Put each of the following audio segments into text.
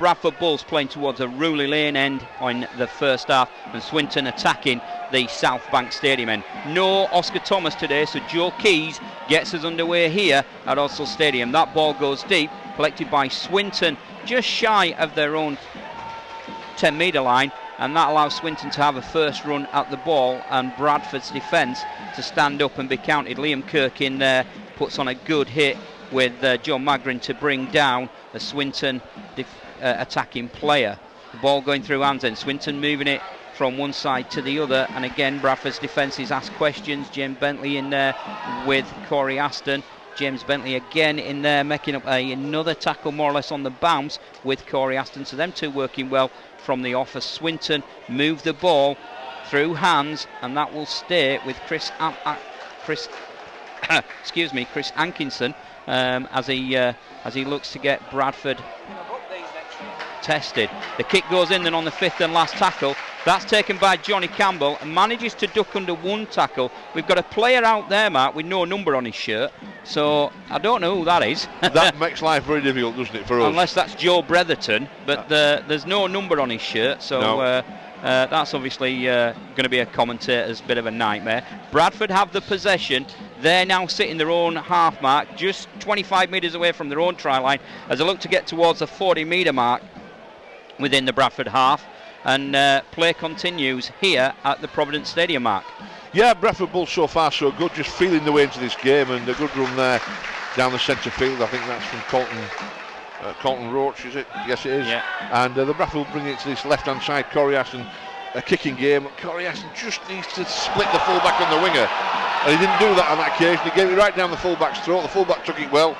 Bradford Bulls playing towards a Ruley Lane end in the first half, and Swinton attacking the South Bank Stadium end. No Oscar Thomas today, so Joe Keys gets us underway here at Oslo Stadium. That ball goes deep, collected by Swinton, just shy of their own 10-metre line, and that allows Swinton to have a first run at the ball and Bradford's defence to stand up and be counted. Liam Kirk in there puts on a good hit with John Magrin to bring down the Swinton attacking player. The ball going through hands and Swinton moving it from one side to the other, and again Bradford's defence is asked questions. James Bentley in there with Corey Aston. James Bentley again in there making up another tackle more or less on the bounce with Corey Aston, so them two working well from the off as Swinton move the ball through hands, and that will stay with Chris Ankinson as he looks to get Bradford tested. The kick goes in then on the fifth and last tackle. That's taken by Johnny Campbell and manages to duck under one tackle. We've got a player out there, Mark, with no number on his shirt, so I don't know who that is. That makes life very difficult, doesn't it, for us? Unless that's Joe Bretherton, but there's no number on his shirt, so no. That's obviously going to be a commentator's bit of a nightmare. Bradford have the possession. They're now sitting their own half mark, just 25 metres away from their own try line, as they look to get towards the 40-metre mark within the Bradford half. And play continues here at the Providence Stadium, Mark. Yeah, Bradford Bulls so far so good, just feeling the way into this game, and a good run there down the centre field. I think that's from Colton Roach, is it? Yes, it is. Yeah. And the Bradford will bring it to this left-hand side. Corey Aston, a kicking game. Corey Aston just needs to split the fullback and the winger, and he didn't do that on that occasion. He gave it right down the fullback's throat. The fullback took it well,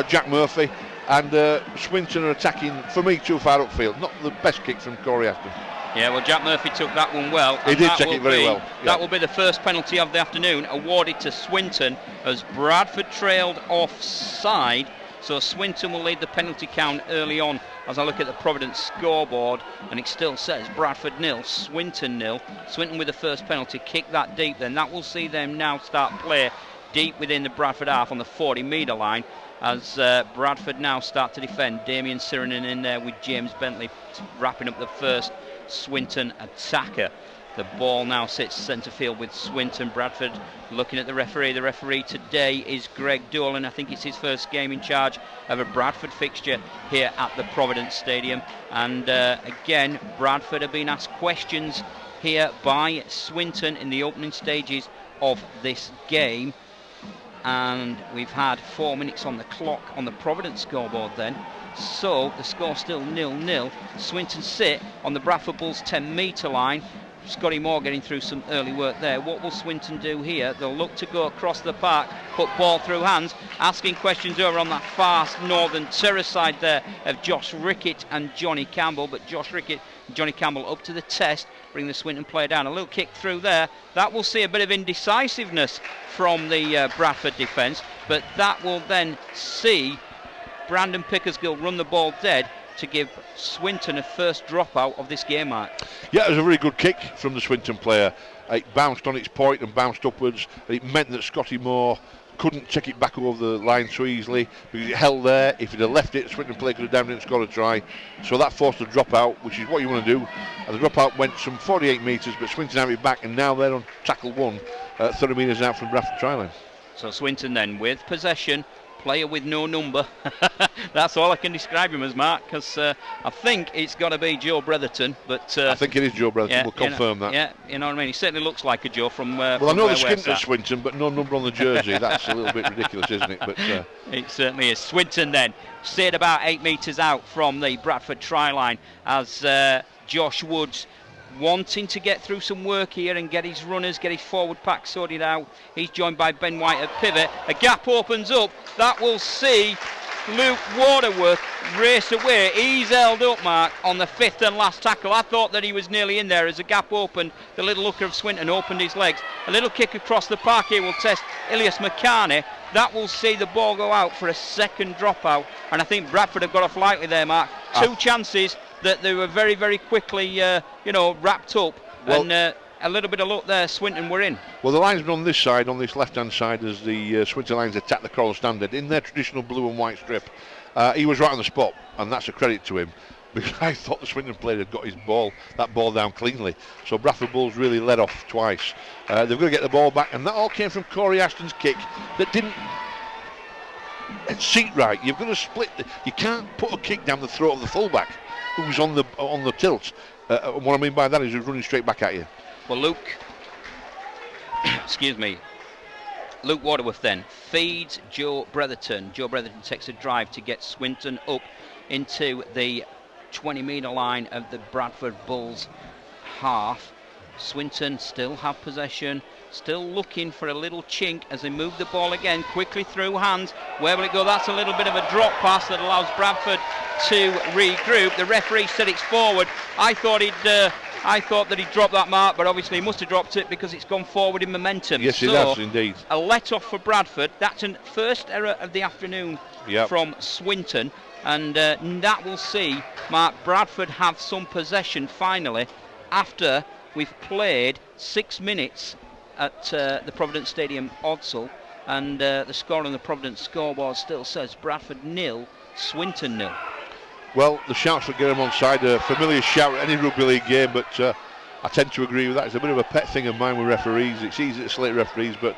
Jack Murphy. And Swinton are attacking, for me, too far upfield. Not the best kick from Corey Aston. Yeah, well, Jack Murphy took that one well. He did take it very well. Yeah. That will be the first penalty of the afternoon, awarded to Swinton as Bradford trailed offside. So Swinton will lead the penalty count early on as I look at the Providence scoreboard, and it still says Bradford 0, Swinton 0. Swinton with the first penalty, kick that deep then. That will see them now start play deep within the Bradford half on the 40-metre line. As Bradford now start to defend. Damien Sirenen in there with James Bentley wrapping up the first Swinton attacker. The ball now sits centre field with Swinton. Bradford looking at the referee. The referee today is Greg Dolan. I think it's his first game in charge of a Bradford fixture here at the Providence Stadium. And again, Bradford have been asked questions here by Swinton in the opening stages of this game. And we've had 4 minutes on the clock on the Providence scoreboard then. So the score still 0-0. Swinton sit on the Bradford Bulls 10-metre line. Scotty Moore getting through some early work there. What will Swinton do here? They'll look to go across the park, put ball through hands, asking questions over on that far northern terrace side there of Josh Rickett and Johnny Campbell. But Josh Rickett and Johnny Campbell up to the test, bring the Swinton player down. A little kick through there. That will see a bit of indecisiveness from the Bradford defence, but that will then see Brandon Pickersgill run the ball dead to give Swinton a first dropout of this game, Mark. Yeah, it was a very good kick from the Swinton player. It bounced on its point and bounced upwards, and it meant that Scotty Moore couldn't check it back over the line so easily because it held there. If he'd have left it, Swinton player could have downed it and scored a try. So that forced a dropout, which is what you want to do. And the dropout went some 48 metres, but Swinton have it back, and now they're on tackle one, 30 metres out from Bradford try line. So Swinton then with possession. Player with no number. That's all I can describe him as, Mark, because I think it's got to be Joe Bretherton. But I think it is Joe Bretherton. Yeah, we'll confirm that. Yeah, you know what I mean. He certainly looks like a Joe from. Well, I know the skin of Swinton, but no number on the jersey. That's a little bit ridiculous, isn't it? But it certainly is. Swinton then stayed about 8 metres out from the Bradford try line as Josh Woods, wanting to get through some work here and get his runners, get his forward pack sorted out. He's joined by Ben White at pivot. A gap opens up. That will see Luke Waterworth race away. He's held up, Mark, on the fifth and last tackle. I thought that he was nearly in there as the gap opened. The little looker of Swinton opened his legs. A little kick across the park here will test Ilias McCarney. That will see the ball go out for a second dropout. And I think Bradford have got off lightly there, Mark. Two chances that they were very, very quickly, wrapped up. Well, and a little bit of luck there, Swinton were in. Well, the linesman on this side, on this left-hand side, as the Swinton Lions attack the Coral Standard in their traditional blue and white strip, he was right on the spot, and that's a credit to him. because I thought the Swinton player had got that ball down cleanly. So Bradford Bulls really let off twice. They've got to get the ball back, and that all came from Corey Ashton's kick that didn't seat right. You've got to split. You can't put a kick down the throat of the fullback who's on the tilt. What I mean by that is he's running straight back at you. Well, Luke Waterworth then feeds Joe Bretherton. Joe Bretherton takes a drive to get Swinton up into the 20-metre line of the Bradford Bulls half. Swinton still have possession, still looking for a little chink as they move the ball again quickly through hands. Where will it go? That's a little bit of a drop pass that allows Bradford to regroup. The referee said it's forward. I thought that he dropped that mark, but obviously he must have dropped it because it's gone forward in momentum. Yes, it has indeed. A let-off for Bradford. That's a first error of the afternoon from Swinton, and that will see Mark Bradford have some possession finally after we've played 6 minutes at the Providence Stadium Odsal, and the score on the Providence scoreboard still says Bradford 0, Swinton 0. Well, the shouts that get them on side are a familiar shout at any rugby league game, but I tend to agree with that. It's a bit of a pet thing of mine with referees. It's easy to slate referees, but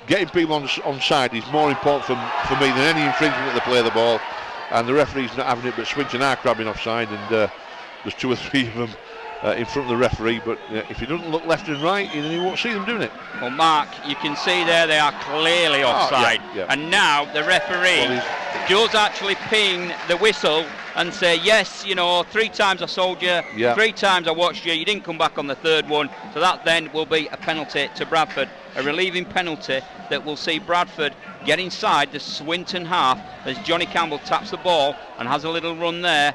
getting people on side is more important for me than any infringement that they play the ball. And the referee's not having it, but Swinton are crabbing offside, and there's 2 or 3 of them in front of the referee. But if he doesn't look left and right, then you won't see them doing it. Well, Mark, you can see there they are clearly offside. And now the referee does actually ping the whistle and say, yes, 3 times I sold you, 3 times I watched you, you didn't come back on the 3rd one. So that then will be a penalty to Bradford, a relieving penalty that will see Bradford get inside the Swinton half as Johnny Campbell taps the ball and has a little run there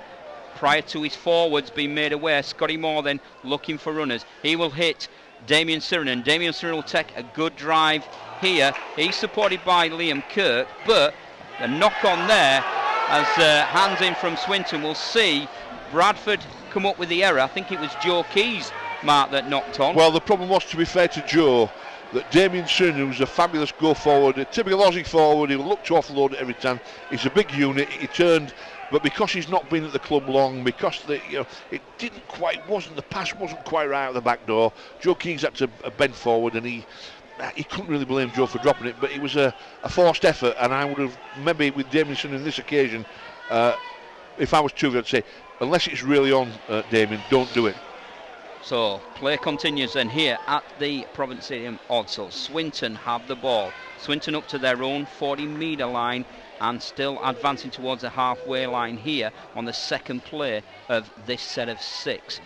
prior to his forwards being made aware. Scotty Moore then looking for runners. He will hit Damien Sirinen. Damien Sirinen will take a good drive here. He's supported by Liam Kirk, but the knock on there as hands in from Swinton will see Bradford come up with the error. I think it was Joe Keys, Mark, that knocked on. Well, the problem was, to be fair to Joe, that Damien Sirinen, who's a fabulous go forward, a typical Aussie forward, he'll look to offload it every time. He's a big unit, he turned, but because he's not been at the club long, because the pass wasn't quite right out the back door, Joe Keys had to bend forward, and he couldn't really blame Joe for dropping it, but it was a forced effort, and I would have, maybe with Damien on this occasion, if I was 2, I'd say, unless it's really on, Damien, don't do it. So play continues then here at the Providence Stadium Odsal. Swinton have the ball. Swinton up to their own 40-metre line and still advancing towards the halfway line here on the second play of this set of 6.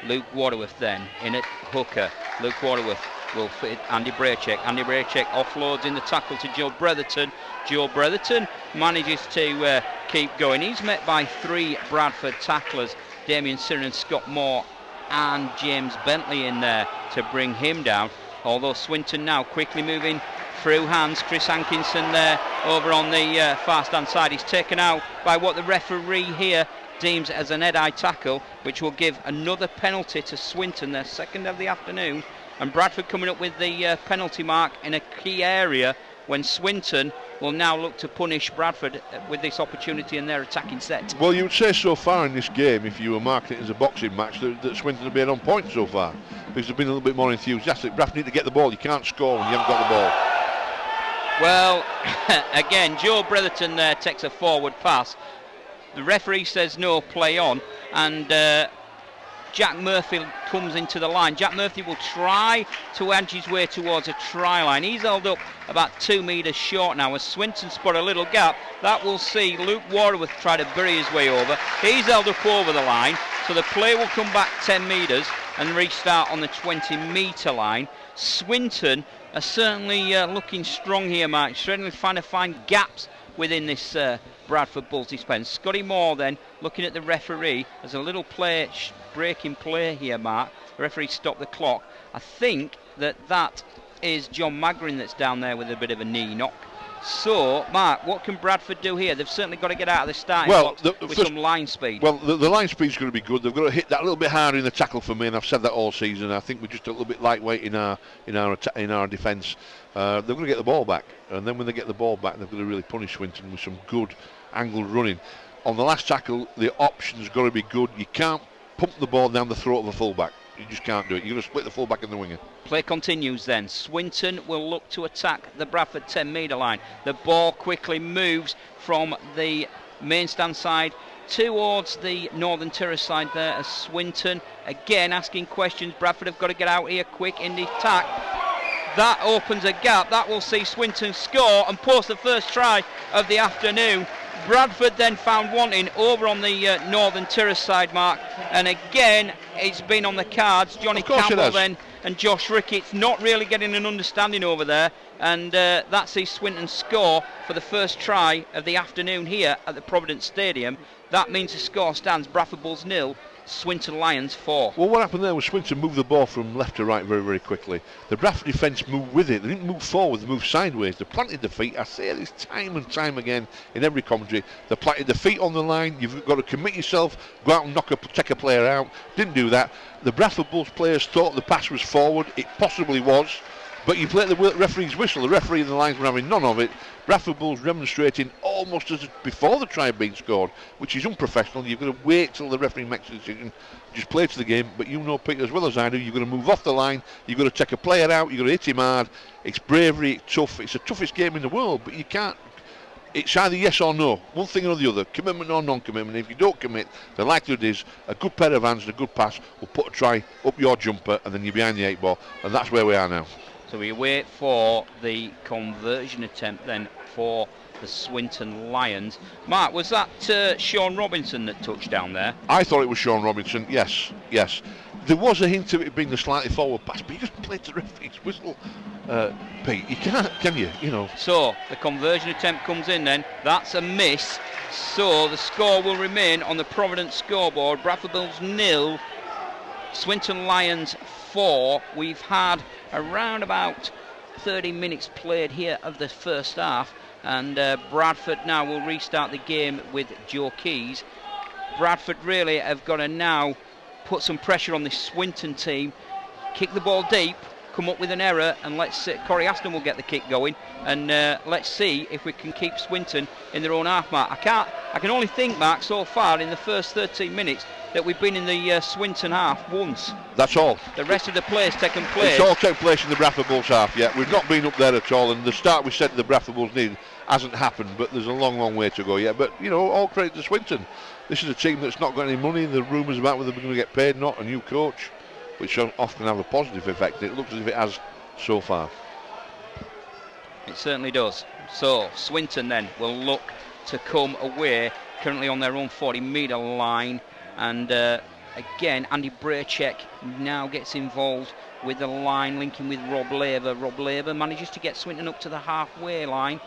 Luke Waterworth then in at hooker. Luke Waterworth will fit Andy Braycheck. Andy Braycheck offloads in the tackle to Joe Bretherton. Joe Bretherton manages to keep going. He's met by 3 Bradford tacklers, Damien Sirinen, Scott Moore and James Bentley in there to bring him down. Although Swinton now quickly moving through hands. Chris Hankinson there over on the far stand side. He's taken out by what the referee here deems as an head-eye tackle, which will give another penalty to Swinton, their 2nd of the afternoon. And Bradford coming up with the penalty mark in a key area when Swinton will now look to punish Bradford with this opportunity in their attacking set. Well, you would say so far in this game, if you were marking it as a boxing match, that Swinton have been on point so far, because they've been a little bit more enthusiastic. Bradford need to get the ball. You can't score when you haven't got the ball. Well, again, Joe Bretherton there takes a forward pass. The referee says no, play on, and Jack Murphy comes into the line. Jack Murphy will try to edge his way towards a try line. He's held up about 2 metres short now as Swinton spot a little gap. That will see Luke Waterworth try to bury his way over. He's held up over the line, so the play will come back 10 metres and restart on the 20-metre line. Swinton are certainly looking strong here, Mark. Certainly trying to find gaps within this Bradford Bulls defence. Scotty Moore then looking at the referee as a little play, breaking play here, Mark. The referee stopped the clock. I think that is John Magrin that's down there with a bit of a knee knock. So, Mark, what can Bradford do here? They've certainly got to get out of the starting blocks with some line speed. Well, the line speed's going to be good. They've got to hit that a little bit harder in the tackle for me, and I've said that all season. I think we're just a little bit lightweight in our defence. They're going to get the ball back, and then when they get the ball back, they're going to really punish Swinton with some good angled running. on the last tackle, the option's got to be good. You can't pump the ball down the throat of a fullback. You just can't do it. You're going to split the fullback and the winger. Play continues then. Swinton will look to attack the Bradford 10-metre line. The ball quickly moves from the main stand side towards the Northern Terrace side there as Swinton again asking questions. Bradford have got to get out here quick in the attack. That opens a gap. That will see Swinton score and post the first try of the afternoon. Bradford then found wanting over on the Northern Terrace side, Mark, and again it's been on the cards. Johnny Campbell then and Josh Ricketts not really getting an understanding over there, and that sees Swinton score for the first try of the afternoon here at the Providence Stadium. That means the score stands Bradford Bulls 0, Swinton Lions 4. Well, what happened there was Swinton moved the ball from left to right very, very quickly. The Bradford defence moved with it. They didn't move forward, they moved sideways. They planted the feet. I say this time and time again in every commentary. They planted the feet on the line. You've got to commit yourself, go out and take a player out. Didn't do that. The Bradford Bulls players thought the pass was forward. It possibly was. But you play the referee's whistle. The referee and the lines were having none of it. Bradford Bulls demonstrating almost as before the try had been scored, which is unprofessional. You've got to wait till the referee makes a decision. Just play to the game. But you know, Peter, as well as I do, you've got to move off the line. You've got to take a player out. You've got to hit him hard. It's bravery. It's tough. It's the toughest game in the world. But you can't. It's either yes or no, one thing or the other, commitment or non-commitment. If you don't commit, the likelihood is a good pair of hands and a good pass will put a try up your jumper, and then you're behind the 8 ball, and that's where we are now. So we wait for the conversion attempt then for the Swinton Lions. Mark, was that Sean Robinson that touched down there? I thought it was Sean Robinson, yes. There was a hint of it being a slightly forward pass, but you just played the referee's whistle, Pete. You can't, can you? You know. So the conversion attempt comes in then. That's a miss. So the score will remain on the Providence scoreboard. Bradford Bulls 0, Swinton Lions 4. We've had around about 30 minutes played here of the first half, and Bradford now will restart the game with Joe Keys. Bradford really have got to now put some pressure on this Swinton team, kick the ball deep, come up with an error, and let's see. Corey Aston will get the kick going, and let's see if we can keep Swinton in their own half, Mark. I can only think, Mark, so far in the first 13 minutes that we've been in the Swinton half once. That's all. The rest of the play's taken place. It's all taken place in the Bradford Bulls half, yeah. We've not been up there at all, and the start we said the Bradford Bulls need hasn't happened, but there's a long, long way to go yet. But, you know, all credit to Swinton. This is a team that's not got any money. The rumours about whether they're going to get paid or not, a new coach, which often have a positive effect. It looks as if it has so far. It certainly does. So Swinton then will look to come away, currently on their own 40-metre line, and again Andy Braycheck now gets involved with the line, linking with Rob Laver. Rob Laver manages to get Swinton up to the halfway line.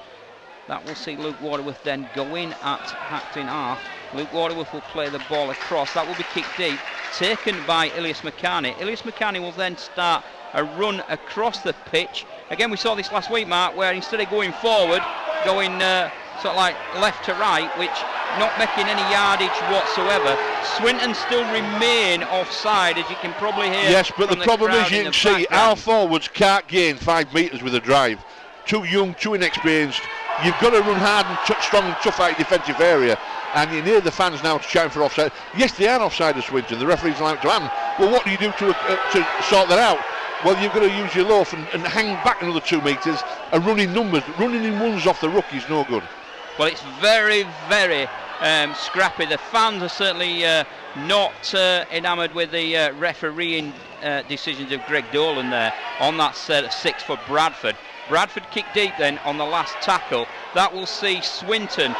That will see Luke Waterworth then go in at hacked in half. Luke Waterworth will play the ball across. That will be kicked deep, taken by Ilias McCarney. Ilias McCarney will then start a run across the pitch. Again, we saw this last week, Mark, where instead of going forward, going sort of like left to right, which not making any yardage whatsoever. Swinton still remain offside, as you can probably hear. Yes, but the problem is, you can see our forwards can't gain 5 metres with a drive. Too young, too inexperienced. You've got to run hard and strong and tough out your defensive area, and you hear the fans now shouting for offside. Yes, they are offside of Swinton. The referee's allowed to hand. Well, what do you do to sort that out? Well, you've got to use your loaf and hang back another 2 metres and run in numbers. Running in ones off the ruck is no good. Well, it's very, very scrappy. The fans are certainly not enamoured with the refereeing decisions of Greg Dolan there on that set of 6 for Bradford. Bradford kick deep then on the last tackle. That will see Swinton.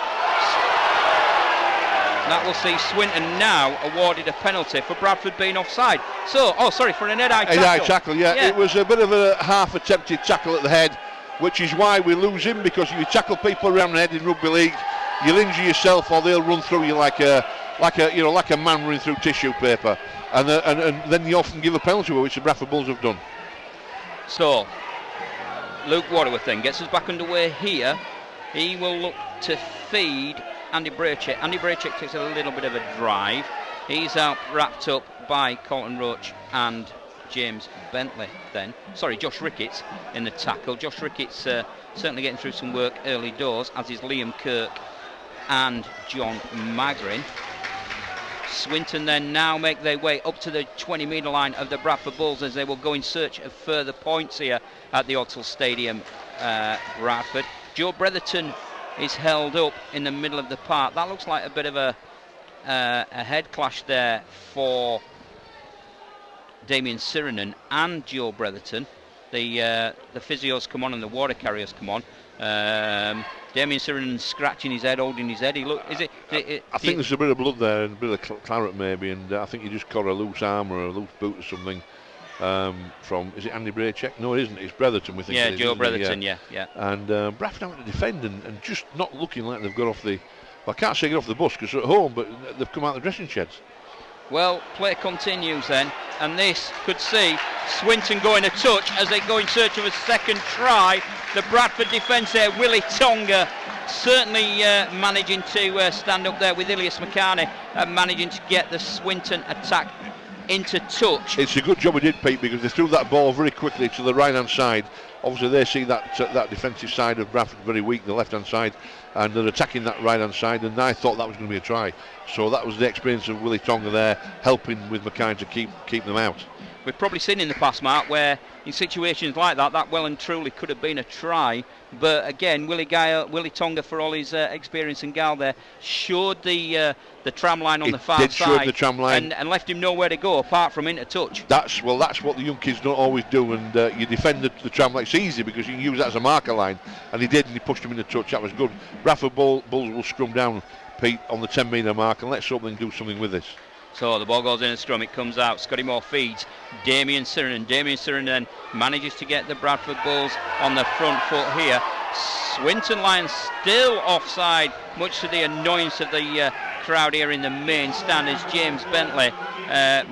That will see Swinton now awarded a penalty for Bradford being offside. So, for an head-eye tackle. Head-eye tackle, yeah. It was a bit of a half-attempted tackle at the head, which is why we lose him, because if you tackle people around the head in rugby league, you'll injure yourself, or they'll run through you like a man running through tissue paper, and then you often give a penalty, which the Bradford Bulls have done. So Luke Waterworth then gets us back underway here. He will look to feed Andy Braycheck. Andy Braycheck takes a little bit of a drive. He's out wrapped up by Colton Roach and James Bentley then. Sorry, Josh Ricketts in the tackle. Josh Ricketts certainly getting through some work early doors, as is Liam Kirk. and John Magrin. Swinton then now make their way up to the 20-metre line of the Bradford Bulls as they will go in search of further points here at the Odsal Stadium, Bradford. Joe Bretherton is held up in the middle of the park. That looks like a bit of a head clash there for Damien Sirenen and Joe Bretherton. The physios come on and the water carriers come on. Damien Sirenen scratching his head, holding his head. I think there's a bit of blood there and a bit of claret maybe, and I think he just caught a loose arm or a loose boot or something from, is it Andy Braycheck? No, it isn't. It's Bretherton, we think. Yeah, Joe Bretherton, yeah. And Bradford having to defend and just not looking like they've got off the, well, I can't say get off the bus because they're at home, but they've come out of the dressing sheds. Well, play continues then, and this could see Swinton going a touch as they go in search of a second try. The Bradford defence there, Willie Tonga certainly managing to stand up there with Ilias Makani, managing to get the Swinton attack into touch. It's a good job we did, Pete, because they threw that ball very quickly to the right hand side. Obviously they see that defensive side of Bradford very weak, the left hand side, and they're attacking that right hand side, and I thought that was going to be a try. So that was the experience of Willie Tonga there, helping with McKay to keep them out. We've probably seen in the past, Mark, where in situations like that well and truly could have been a try. But again, Willie Tonga, for all his experience and gal there, showed the tram line on the far side, the tram line. And left him nowhere to go apart from into touch. That's what the young kids don't always do, and you defend the tram line. It's easy because you can use that as a marker line, and he did, and he pushed him into touch. That was good. Bradford Bulls will scrum down, Pete, on the 10-metre mark, and let's hope they can do something with this. So the ball goes in a scrum, it comes out. Scotty Moore feeds Damien Sirenen. Damien Sirenen then manages to get the Bradford Bulls on the front foot here. Swinton Lions still offside, much to the annoyance of the crowd here in the main stand, as James Bentley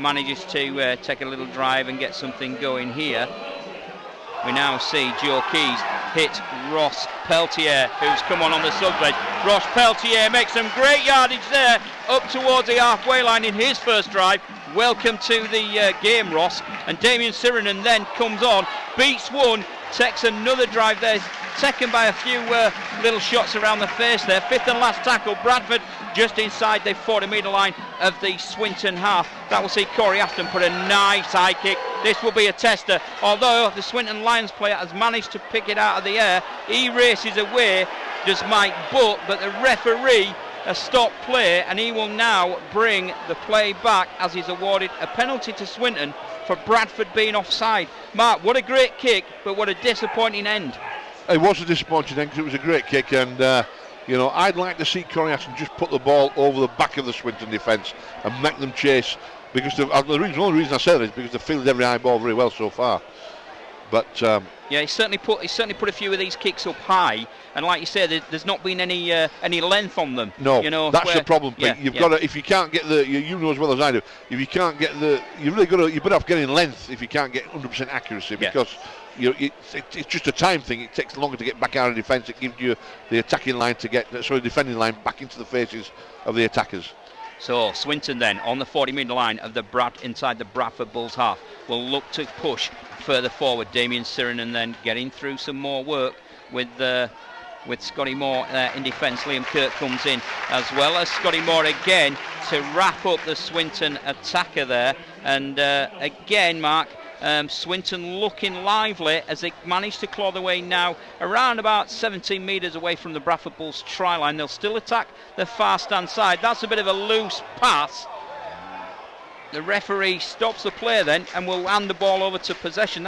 manages to take a little drive and get something going here. We now see Joe Keys hit Ross Peltier, who's come on the subledge. Ross Peltier makes some great yardage there up towards the halfway line in his first drive. Welcome to the game, Ross. And Damien Sirenen then comes on, beats one, takes another drive there, taken by a few little shots around the face there. Fifth and last tackle, Bradford just inside the 40-metre line of the Swinton half. That will see Corey Afton put a nice high kick. This will be a tester. Although the Swinton Lions player has managed to pick it out of the air, he races away, does Mike Butt, but the referee has stopped play, and he will now bring the play back as he's awarded a penalty to Swinton for Bradford being offside. Mark, what a great kick, but what a disappointing end. It was a disappointing end because it was a great kick, and I'd like to see Corey Aston just put the ball over the back of the Swinton defence and make them chase, because the only reason I say that is because they've fielded every high ball very well so far. But yeah, he certainly put a few of these kicks up high, and like you said, there's not been any length on them. No, that's the problem, Pete. You've got to, if you can't get you know as well as I do, if you can't get you better off getting length if you can't get 100% accuracy, because it's just a time thing. It takes longer to get back out of defence. It gives you the attacking line the defending line back into the faces of the attackers. So Swinton then on the 40-metre line of inside the Bradford Bulls half will look to push further forward. Damien Sirenen then getting through some more work with Scotty Moore in defence. Liam Kirk comes in, as well as Scotty Moore again to wrap up the Swinton attacker there. And again, Mark, Swinton looking lively as they manage to claw their way now around about 17 metres away from the Bradford Bulls try line. They'll still attack the far stand side. That's a bit of a loose pass. The referee stops the play then and will hand the ball over to possession.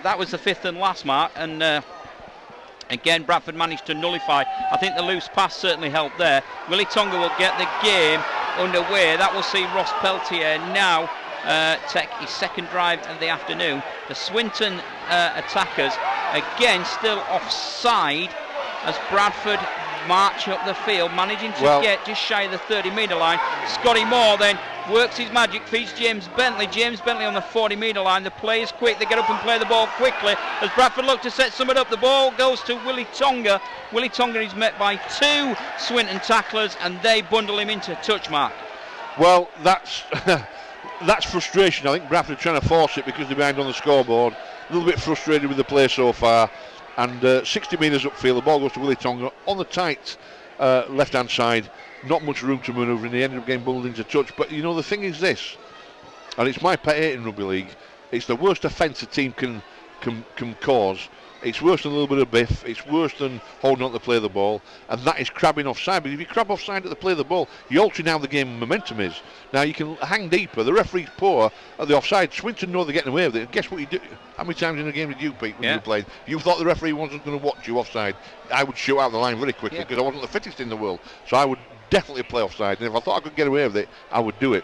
That was the fifth and last mark, and again Bradford managed to nullify. I think the loose pass certainly helped there. Willie Tonga will get the game underway. That will see Ross Peltier now take his second drive of the afternoon. The Swinton attackers again still offside as Bradford march up the field, managing to get just shy of the 30-metre line. Scotty Moore then works his magic, feeds James Bentley. James Bentley on the 40-metre line. The play is quick. They get up and play the ball quickly as Bradford look to set something up. The ball goes to Willie Tonga. Willie Tonga is met by two Swinton tacklers, and they bundle him into touch mark. Well, that's that's frustration. I think Bradford are trying to force it because they're behind on the scoreboard. A little bit frustrated with the play so far. And 60 metres upfield, the ball goes to Willie Tonga on the tight left-hand side, not much room to manoeuvre, and they ended up getting bundled into touch. But you know, the thing is this, and it's my pet hate in rugby league, it's the worst offence a team can cause. It's worse than a little bit of biff, it's worse than holding on to play the ball, and that is crabbing offside. But if you crab offside at the play of the ball, you're altering how the game momentum is. Now you can hang deeper, the referee's poor at the offside. Swinton know they're getting away with it. And guess what you do? How many times in a game did you, Pete, when you were playing? You thought the referee wasn't going to watch you offside. I would shoot out the line very quickly because I wasn't the fittest in the world. So I would definitely play offside, and if I thought I could get away with it, I would do it.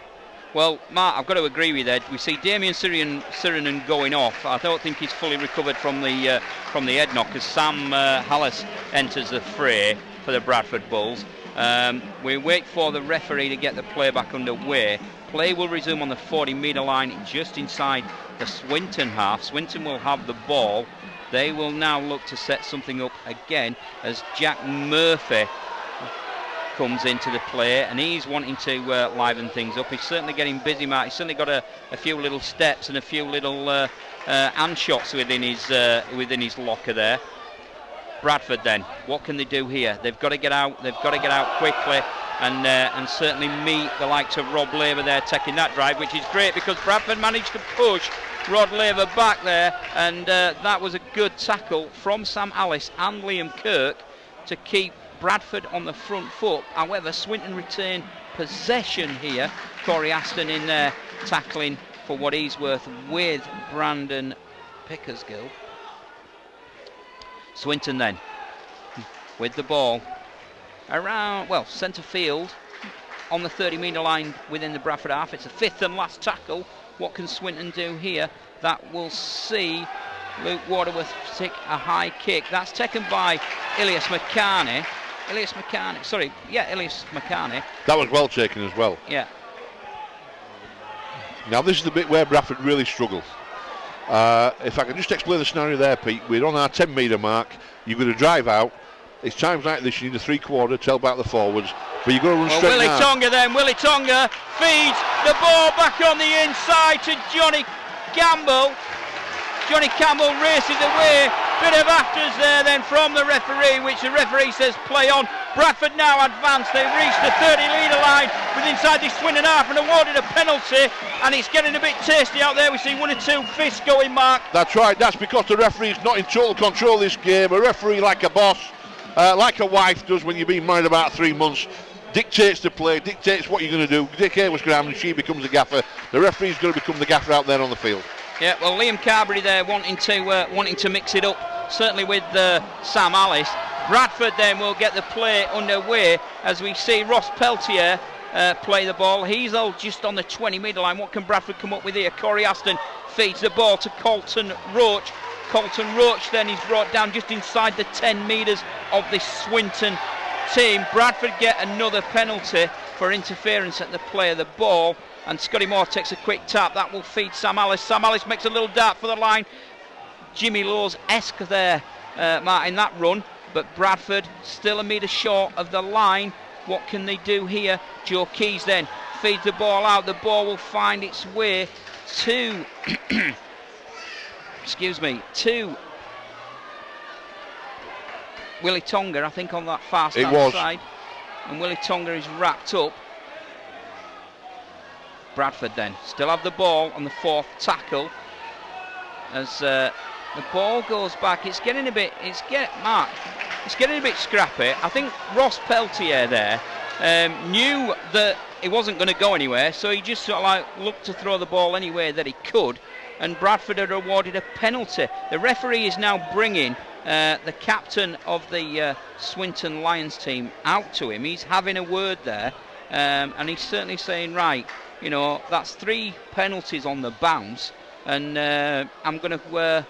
Well, Mark, I've got to agree with Ed. We see Damien Sirinen going off. I don't think he's fully recovered from the head knock as Sam Hallis enters the fray for the Bradford Bulls. We wait for the referee to get the play back underway. Play will resume on the 40-metre line just inside the Swinton half. Swinton will have the ball. They will now look to set something up again as Jack Murphy comes into the play, and he's wanting to liven things up. He's certainly getting busy, Mark. He's certainly got a few little steps and a few little hand shots within his locker there. Bradford then, what can they do here? They've got to get out. They've got to get out quickly, and certainly meet the likes of Rod Laver there taking that drive, which is great because Bradford managed to push Rod Laver back there, and that was a good tackle from Sam Alice and Liam Kirk to keep Bradford on the front foot. However, Swinton retain possession here. Corey Aston in there tackling for what he's worth with Brandon Pickersgill. Swinton then with the ball around, well, centre field on the 30-metre line within the Bradford half. It's the fifth and last tackle. What can Swinton do here? That will see Luke Waterworth take a high kick. That's taken by Ilias McCarney. Ilias McCarney. That was well taken as well. Yeah. Now this is the bit where Bradford really struggle. If I can just explain the scenario there, Pete, we're on our 10-metre mark. You're going to drive out. It's times like this you need a three-quarter to help out the forwards, but you've got to run straight Willie Tonga then. Willie Tonga feeds the ball back on the inside to Johnny Campbell. Johnny Campbell races away. Bit of afters there then from the referee, which the referee says play on. Bradford now advance. They reach the 30-metre line with inside the Swinton half and awarded a penalty, and it's getting a bit tasty out there. We see one or two fists going, Mark. That's right. That's because the referee's not in total control of this game. A referee, like a boss, like a wife does when you've been married about 3 months, dictates the play, dictates what you're going to do. Dick Hay was going to happen, and she becomes the gaffer. The referee's going to become the gaffer out there on the field. Yeah, well, Liam Carberry there wanting to mix it up, certainly with Sam Alice. Bradford then will get the play underway as we see Ross Peltier play the ball. He's all just on the 20-metre line. What can Bradford come up with here? Corey Aston feeds the ball to Colton Roach. Colton Roach then is brought down just inside the 10 metres of this Swinton team. Bradford get another penalty for interference at the play of the ball, and Scotty Moore takes a quick tap. That will feed Sam Alice. Sam Alice makes a little dart for the line. Jimmy Laws-esque there, Martin, that run, but Bradford still a metre short of the line. What can they do here? Joe Keys then feeds the ball out. The ball will find its way to to Willie Tonga, I think, on that far side, and Willie Tonga is wrapped up. Bradford then still have the ball on the fourth tackle as the ball goes back. It's getting a bit scrappy. I think Ross Peltier there knew that it wasn't going to go anywhere, so he just sort of like looked to throw the ball any way that he could, and Bradford had awarded a penalty. The referee is now bringing the captain of the Swinton Lions team out to him. He's having a word there, and he's certainly saying, right, you know, that's 3 penalties on the bounce, and I'm going to,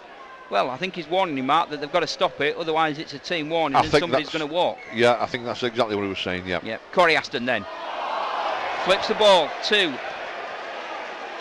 well, I think he's warning him, Mark, that they've got to stop it, otherwise it's a team warning and somebody's going to walk. Yeah, I think that's exactly what he was saying, yeah. Yeah. Corey Aston then flips the ball to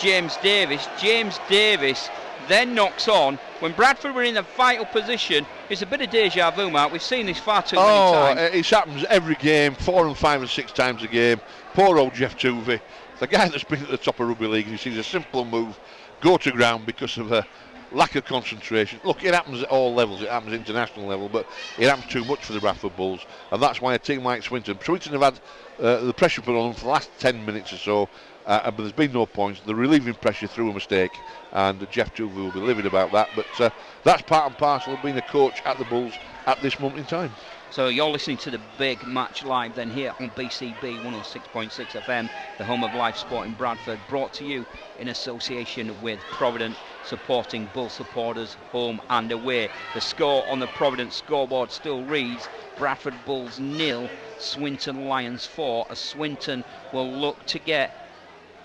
James Davis. James Davis then knocks on. When Bradford were in a vital position, it's a bit of deja vu, Mark. We've seen this far too many times. It happens every game, 4 and 5 and 6 times a game. Poor old Jeff Tuvey, the guy that's been at the top of rugby league, and he sees a simple move go to ground because of a lack of concentration. Look, it happens at all levels. It happens at international level, but it happens too much for the Bradford Bulls, and that's why a team like Swinton have had the pressure put on them for the last 10 minutes or so, but there's been no points. They're relieving pressure through a mistake, and Jeff Tuvey will be livid about that, but that's part and parcel of being a coach at the Bulls at this moment in time. So you're listening to the Big Match Live then here on BCB 106.6 FM, the home of live sport in Bradford, brought to you in association with Provident, supporting Bull supporters home and away. The score on the Provident scoreboard still reads Bradford Bulls 0, Swinton Lions 4, as Swinton will look to get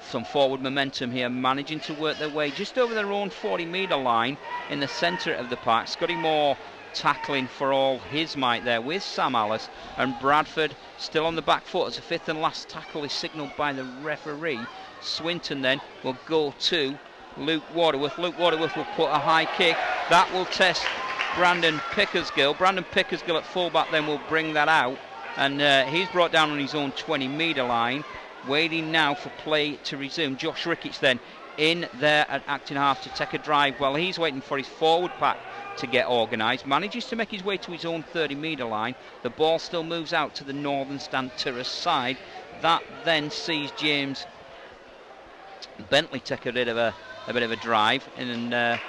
some forward momentum here, managing to work their way just over their own 40-metre line in the centre of the park. Scotty Moore tackling for all his might there with Sam Alice, and Bradford still on the back foot as the fifth and last tackle is signalled by the referee. Swinton then will go to Luke Waterworth. Luke Waterworth will put a high kick. That will test Brandon Pickersgill. Brandon Pickersgill at fullback then will bring that out, and he's brought down on his own 20-metre line. Waiting now for play to resume. Josh Ricketts then in there at acting half to take a drive while he's waiting for his forward pack to get organised. Manages to make his way to his own 30-metre line. The ball still moves out to the northern stand terrace side. That then sees James Bentley take a bit of a drive, and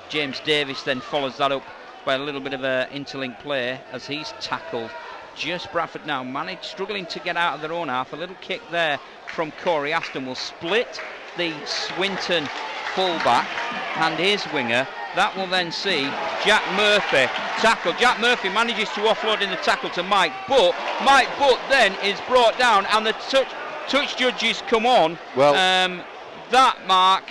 James Davis then follows that up by a little bit of a interlink play as he's tackled. Just Bradford now struggling to get out of their own half. A little kick there from Corey Aston will split the Swinton fullback and his winger. That will then see Jack Murphy tackle. Jack Murphy manages to offload in the tackle to Mike Butt. Mike Butt then is brought down, and the touch judges come on. Well, that mark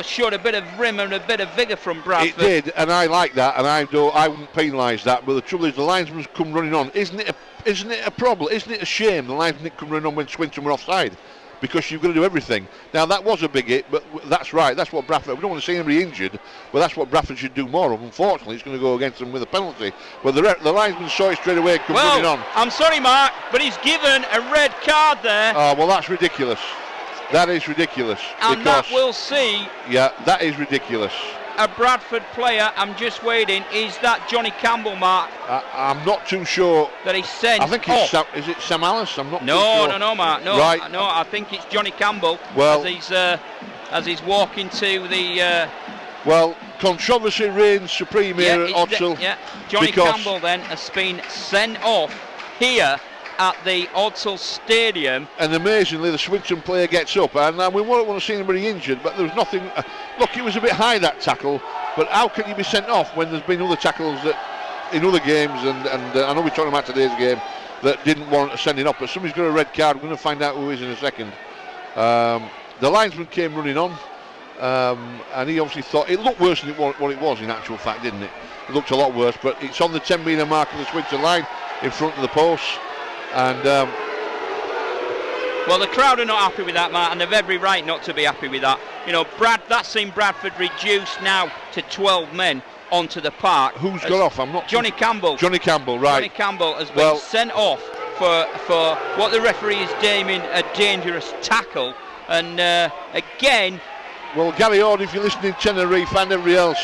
showed a bit of rim and a bit of vigour from Bradford. It did, and I like that, and I wouldn't penalise that. But the trouble is, the linesman's come running on. Isn't it a problem? Isn't it a shame the linesman come running on when Swinton were offside? Because you've got to do everything. Now that was a big hit, but that's right. That's what Bradford. We don't want to see anybody injured, but that's what Bradford should do more of. Unfortunately, it's going to go against them with a penalty. But the linesman saw it straight away, come running on. I'm sorry, Mark, but he's given a red card there. Oh well, that's ridiculous. That is ridiculous. And that will see. Yeah, that is ridiculous. A Bradford player, I'm just waiting. Is that Johnny Campbell, Mark? I'm not too sure. That he's sent. I think it's is it Sam Alice? I'm not too sure. No, Mark. No, right. No, I think it's Johnny Campbell. Well, as he's walking to the. Well, controversy reigns supreme here at Odsal. Johnny Campbell then has been sent off here at the Odsal Stadium. And amazingly, the Swinton player gets up, and we won't want to see anybody injured, but there was nothing. Look, it was a bit high, that tackle, but how can you be sent off when there's been other tackles that in other games, and I know we're talking about today's game, that didn't warrant a sending off, but somebody's got a red card. We're going to find out who is in a second. The linesman came running on, and he obviously thought it looked worse than what it was in actual fact, didn't it? It looked a lot worse, but it's on the 10-metre mark of the Swinton line in front of the posts. And well, the crowd are not happy with that, Matt, and they've every right not to be happy with that. You know, that's seen Bradford reduced now to 12 men onto the park. Who's got off? I'm not. Johnny Campbell. Johnny Campbell, right? Johnny Campbell has been sent off for what the referee is deeming a dangerous tackle, and again. Well, Gary Ord, if you're listening, Tenerife and everybody else,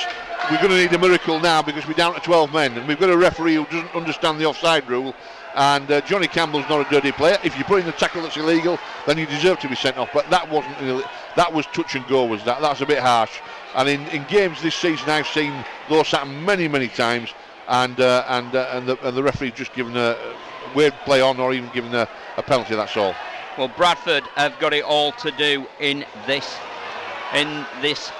we're going to need a miracle now because we're down to 12 men, and we've got a referee who doesn't understand the offside rule. And Johnny Campbell's not a dirty player. If you put in a tackle that's illegal, then you deserve to be sent off. But that wasn't. That was touch and go. Was that? That's a bit harsh. And in games this season, I've seen those happen many times. And the referee just given a weird play on, or even given a penalty. That's all. Well, Bradford have got it all to do in this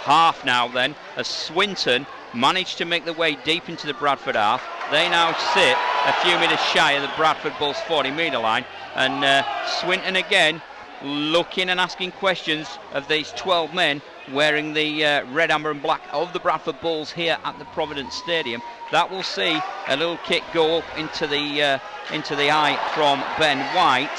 half now. Then, as Swinton managed to make their way deep into the Bradford half. They now sit a few metres shy of the Bradford Bulls 40-metre line, and Swinton again looking and asking questions of these 12 men wearing the red, amber and black of the Bradford Bulls here at the Providence Stadium. That will see a little kick go up into the eye from Ben White.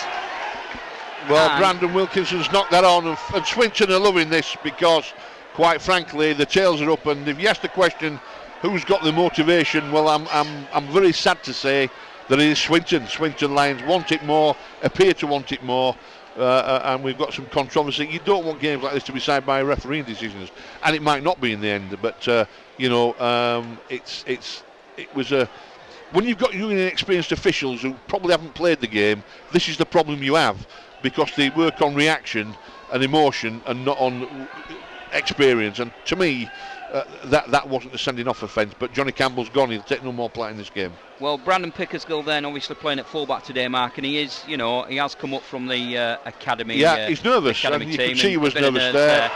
Well, and Brandon Wilkinson's knocked that on, and Swinton are loving this because, quite frankly, the tails are up, and if you ask the question, who's got the motivation? Well, I'm very sad to say that it is Swinton. Swinton Lions want it more, appear to want it more. and we've got some controversy. You don't want games like this to be decided by refereeing decisions, and it might not be in the end. But it was a. When you've got young and inexperienced officials who probably haven't played the game, this is the problem you have, because they work on reaction and emotion and not on experience. And to me, that wasn't a sending off offence. But Johnny Campbell's gone; he'll take no more part in this game. Well, Brandon Pickersgill then obviously playing at fullback today, Mark, and he has come up from the academy. Yeah, he's nervous, and you could see he was nervous there.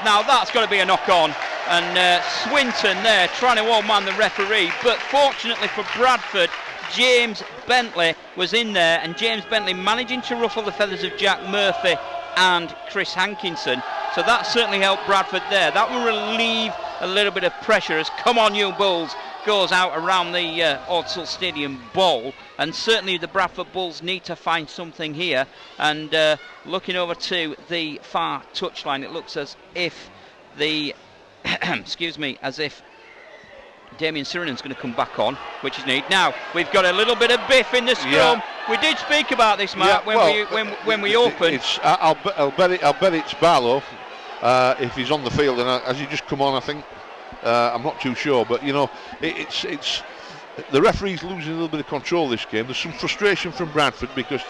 Now that's got to be a knock on. And Swinton there trying to one-man the referee, but fortunately for Bradford, James Bentley was in there, and James Bentley managing to ruffle the feathers of Jack Murphy and Chris Hankinson. So that certainly helped Bradford there. That will relieve a little bit of pressure as "Come on, you Bulls" goes out around the Ordsall Stadium Bowl, and certainly the Bradford Bulls need to find something here. And looking over to the far touchline, it looks as if the as if Damien Sirenen's going to come back on, which is neat. Now we've got a little bit of biff in the scrum. Yeah. We did speak about this, Mark, when we opened. I'll bet it's Barlow if he's on the field, and has he just come on? I think I'm not too sure, but it's the referee's losing a little bit of control of this game. There's some frustration from Bradford because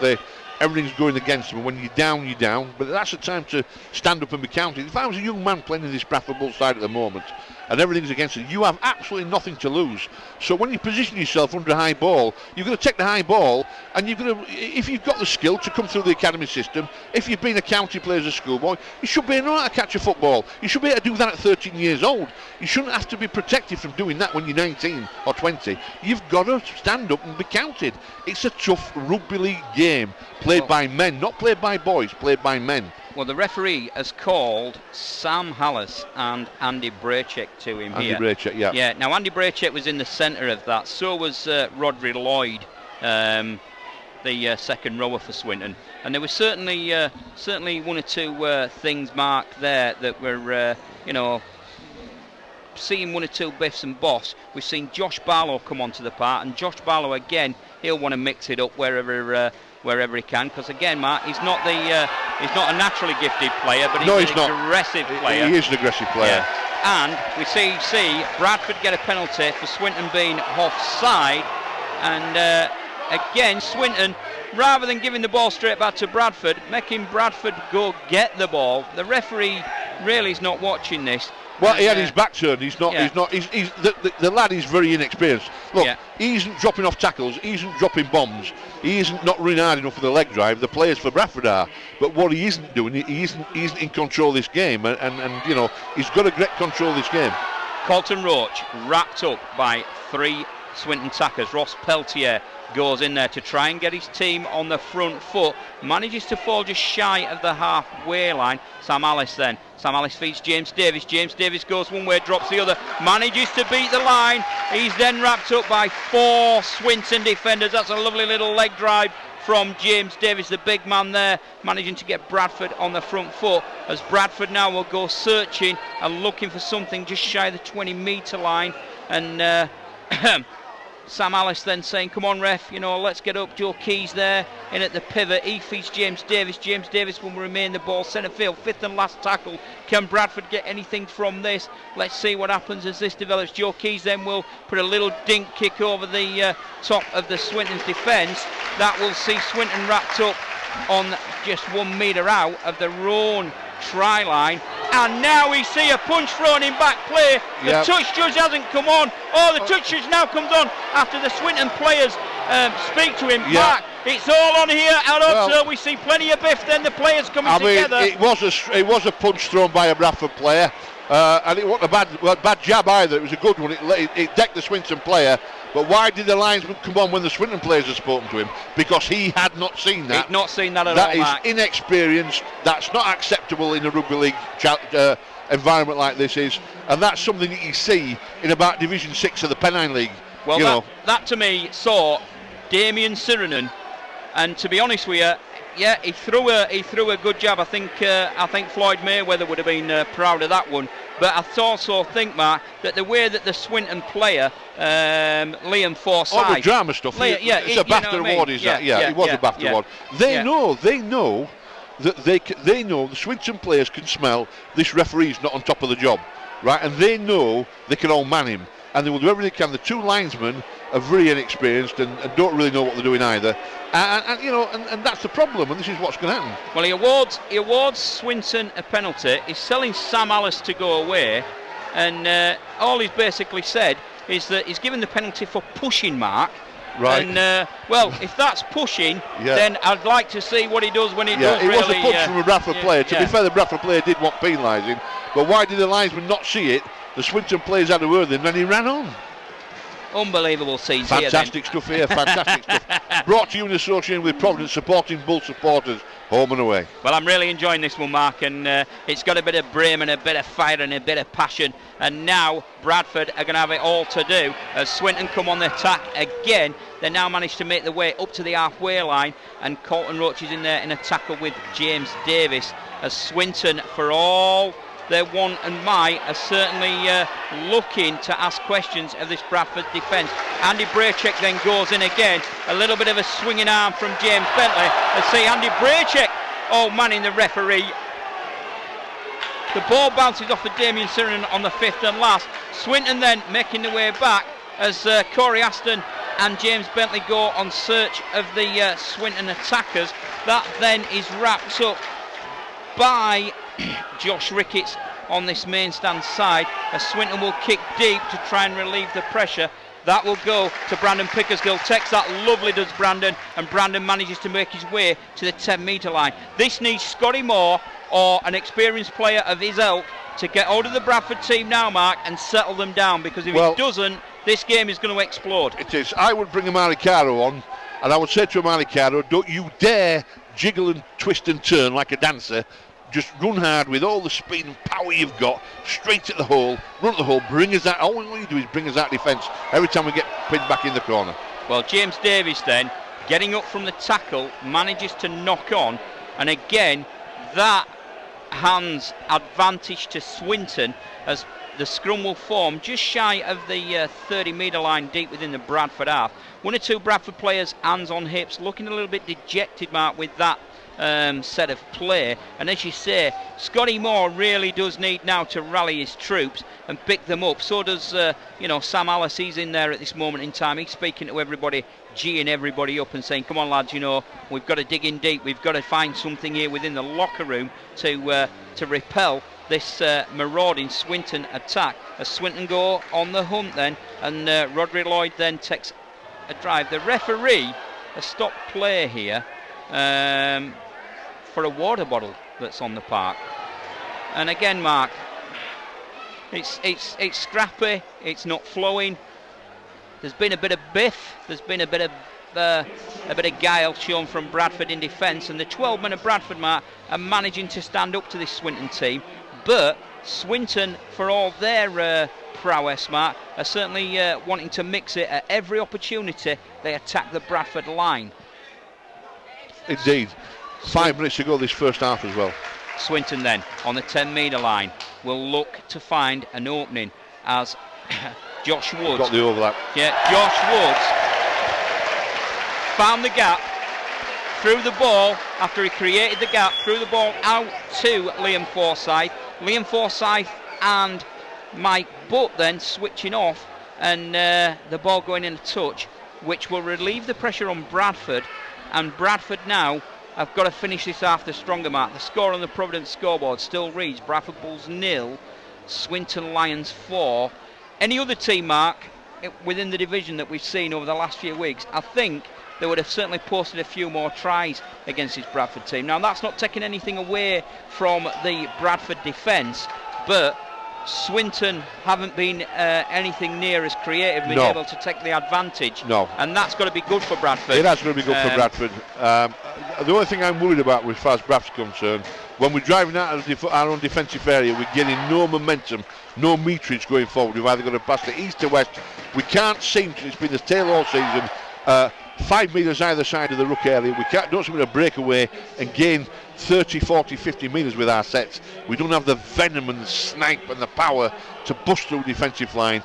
everything's going against them, and when you're down, you're down. But that's the time to stand up and be counted. If I was a young man playing in this Bradford Bull side at the moment, and everything's against you, you have absolutely nothing to lose. So when you position yourself under a high ball, you've got to take the high ball, and if you've got the skill to come through the academy system, if you've been a county player as a schoolboy, you should be able to catch a football. You should be able to do that at 13 years old. You shouldn't have to be protected from doing that when you're 19 or 20. You've got to stand up and be counted. It's a tough rugby league game, played by men, not played by boys, played by men. Well, the referee has called Sam Hallis and Andy Braycheck to him here. Andy Braycheck, yeah. Yeah, now Andy Braycheck was in the centre of that. So was Rodri Lloyd, the second rower for Swinton. And there was certainly one or two things marked there that were, seeing one or two biffs and boss. We've seen Josh Barlow come onto the part, and Josh Barlow again, he'll want to mix it up wherever he can, because again, Mark, he's not a naturally gifted player, but he's an aggressive player. He is an aggressive player. Yeah. And we see Bradford get a penalty for Swinton being offside, and again Swinton, rather than giving the ball straight back to Bradford, making Bradford go get the ball. The referee really is not watching this. Well, he had his back turned. He's not. Yeah. The lad is very inexperienced. Look, he isn't dropping off tackles. He isn't dropping bombs. He isn't not running hard enough for the leg drive. The players for Bradford are. But what he isn't doing, he isn't in control of this game. And he's got to get control of this game. Colton Roach wrapped up by 3 Swinton tackers. Ross Peltier goes in there to try and get his team on the front foot, manages to fall just shy of the halfway line. Sam Alice feeds James Davis. James Davis goes one way, drops the other, manages to beat the line. He's then wrapped up by 4 Swinton defenders. That's a lovely little leg drive from James Davis, the big man there, managing to get Bradford on the front foot, as Bradford now will go searching and looking for something just shy of the 20-metre line. And Sam Alice then saying, "Come on, ref, let's get up." Joe Keys there in at the pivot. He feeds James Davis. James Davis will remain the ball centre field. 5th and last tackle. Can Bradford get anything from this? Let's see what happens as this develops. Joe Keys then will put a little dink kick over the top of the Swinton's defence. That will see Swinton wrapped up on just 1 metre out of their own try line, and now we see a punch thrown in back play. The touch judge hasn't come on. The touch judge now comes on after the Swinton players speak to him. Mark, it's all on here at Ordsall. We see plenty of biff, then the players coming together. It was a punch thrown by a Bradford player, and it wasn't a bad jab either. It was a good one. It decked the Swinton player. But why did the linesman come on when the Swinton players had spoken to him? Because he had not seen that. He'd not seen that at all, That Mark. is inexperienced. That's not acceptable in a rugby league environment like this is. And that's something that you see in about Division 6 of the Pennine League. Well, that to me saw Damien Sirenen, and to be honest with you, Yeah, he threw a good jab. I think Floyd Mayweather would have been proud of that one. But I also think, Mark, that the way that the Swinton player, Liam Forsyth, all the drama stuff. It's a BAFTA award, is that? Yeah, it was a BAFTA award. They know that they know the Swinton players can smell this referee's not on top of the job, right? And they know they can all man him, and they will do everything they can. The two linesmen are very inexperienced and don't really know what they're doing either, and that's the problem. And this is what's going to happen. Well, he awards Swinton a penalty. He's telling Sam Alice to go away, and all he's basically said is that he's given the penalty for pushing, Mark. Right. And if that's pushing, then I'd like to see what he does when he does. It really, was a punch from a Bradford player. To be fair, the Bradford player did want penalising, but why did the linesman not see it? The Swinton players had a word with him, and he ran on. Unbelievable scenes. Fantastic stuff here, fantastic stuff. Brought to you in association with Providence, supporting Bull supporters home and away. Well, I'm really enjoying this one, Mark, and it's got a bit of brim and a bit of fire and a bit of passion. And now Bradford are going to have it all to do as Swinton come on the attack again. They now managed to make their way up to the halfway line, and Colton Roach is in there in a tackle with James Davis. As Swinton, for all their want and might, are certainly looking to ask questions of this Bradford defence. Andy Braycheck then goes in again. A little bit of a swinging arm from James Bentley. Let's see Andy Braycheck, manning the referee. The ball bounces off of Damien Siren on the fifth and last. Swinton then making their way back as Corey Aston and James Bentley go on search of the Swinton attackers. That then is wrapped up by Josh Ricketts on this main stand side, as Swinton will kick deep to try and relieve the pressure. That will go to Brandon Pickersgill. Takes that lovely, does Brandon, and Brandon manages to make his way to the 10-metre line. This needs Scotty Moore or an experienced player of his ilk to get hold of the Bradford team now, Mark, and settle them down, because if he doesn't, this game is going to explode. It is. I would bring Amari Caro on, and I would say to Amari Caro, don't you dare jiggle and twist and turn like a dancer. Just run hard with all the speed and power you've got, straight at the hole, run at the hole, bring us out. All you do is bring us out defence every time we get pinned back in the corner. Well, James Davis then, getting up from the tackle, manages to knock on, and again, that hands advantage to Swinton as the scrum will form just shy of the 30-metre line deep within the Bradford half. One or two Bradford players, hands on hips, looking a little bit dejected, Mark, with that set of play. And as you say, Scotty Moore really does need now to rally his troops and pick them up. So does Sam Alice. He's in there at this moment in time. He's speaking to everybody, geeing everybody up and saying, come on lads, we've got to dig in deep, we've got to find something here within the locker room to repel this marauding Swinton attack. As Swinton go on the hunt then, and Rodri Lloyd then takes a drive. The referee has stopped play here for a water bottle that's on the park. And again, Mark, it's scrappy, it's not flowing. There's been a bit of biff, there's been a bit of guile shown from Bradford in defence, and the 12 men of Bradford, Mark, are managing to stand up to this Swinton team. But Swinton, for all their prowess, Mark, are certainly wanting to mix it at every opportunity they attack the Bradford line. Indeed. 5 minutes to go this first half as well. Swinton then on the 10-metre line will look to find an opening as Josh Woods got the overlap. Yeah, Josh Woods found the gap, threw the ball after he created the gap, threw the ball out to Liam Forsyth. Liam Forsyth and Mike Butt then switching off, and the ball going in a touch, which will relieve the pressure on Bradford. And Bradford now have got to finish this half the stronger, Mark. The score on the Providence scoreboard still reads Bradford Bulls 0, Swinton Lions 4. Any other team, Mark, within the division that we've seen over the last few weeks, I think they would have certainly posted a few more tries against this Bradford team. Now, that's not taking anything away from the Bradford defence, but Swinton haven't been anything near as creative, been able to take the advantage. No. And that's got to be good for Bradford. It has got to be good for Bradford. The only thing I'm worried about, as far as Bradford's concerned, when we're driving out of our own defensive area, we're getting no momentum, no meterage going forward. We've either got to pass the east to west. We can't seem to, it's been the tail all season, 5 metres either side of the ruck area. We don't seem to break away and gain 30, 40, 50 metres with our sets. We don't have the venom and the snipe and the power to bust through defensive line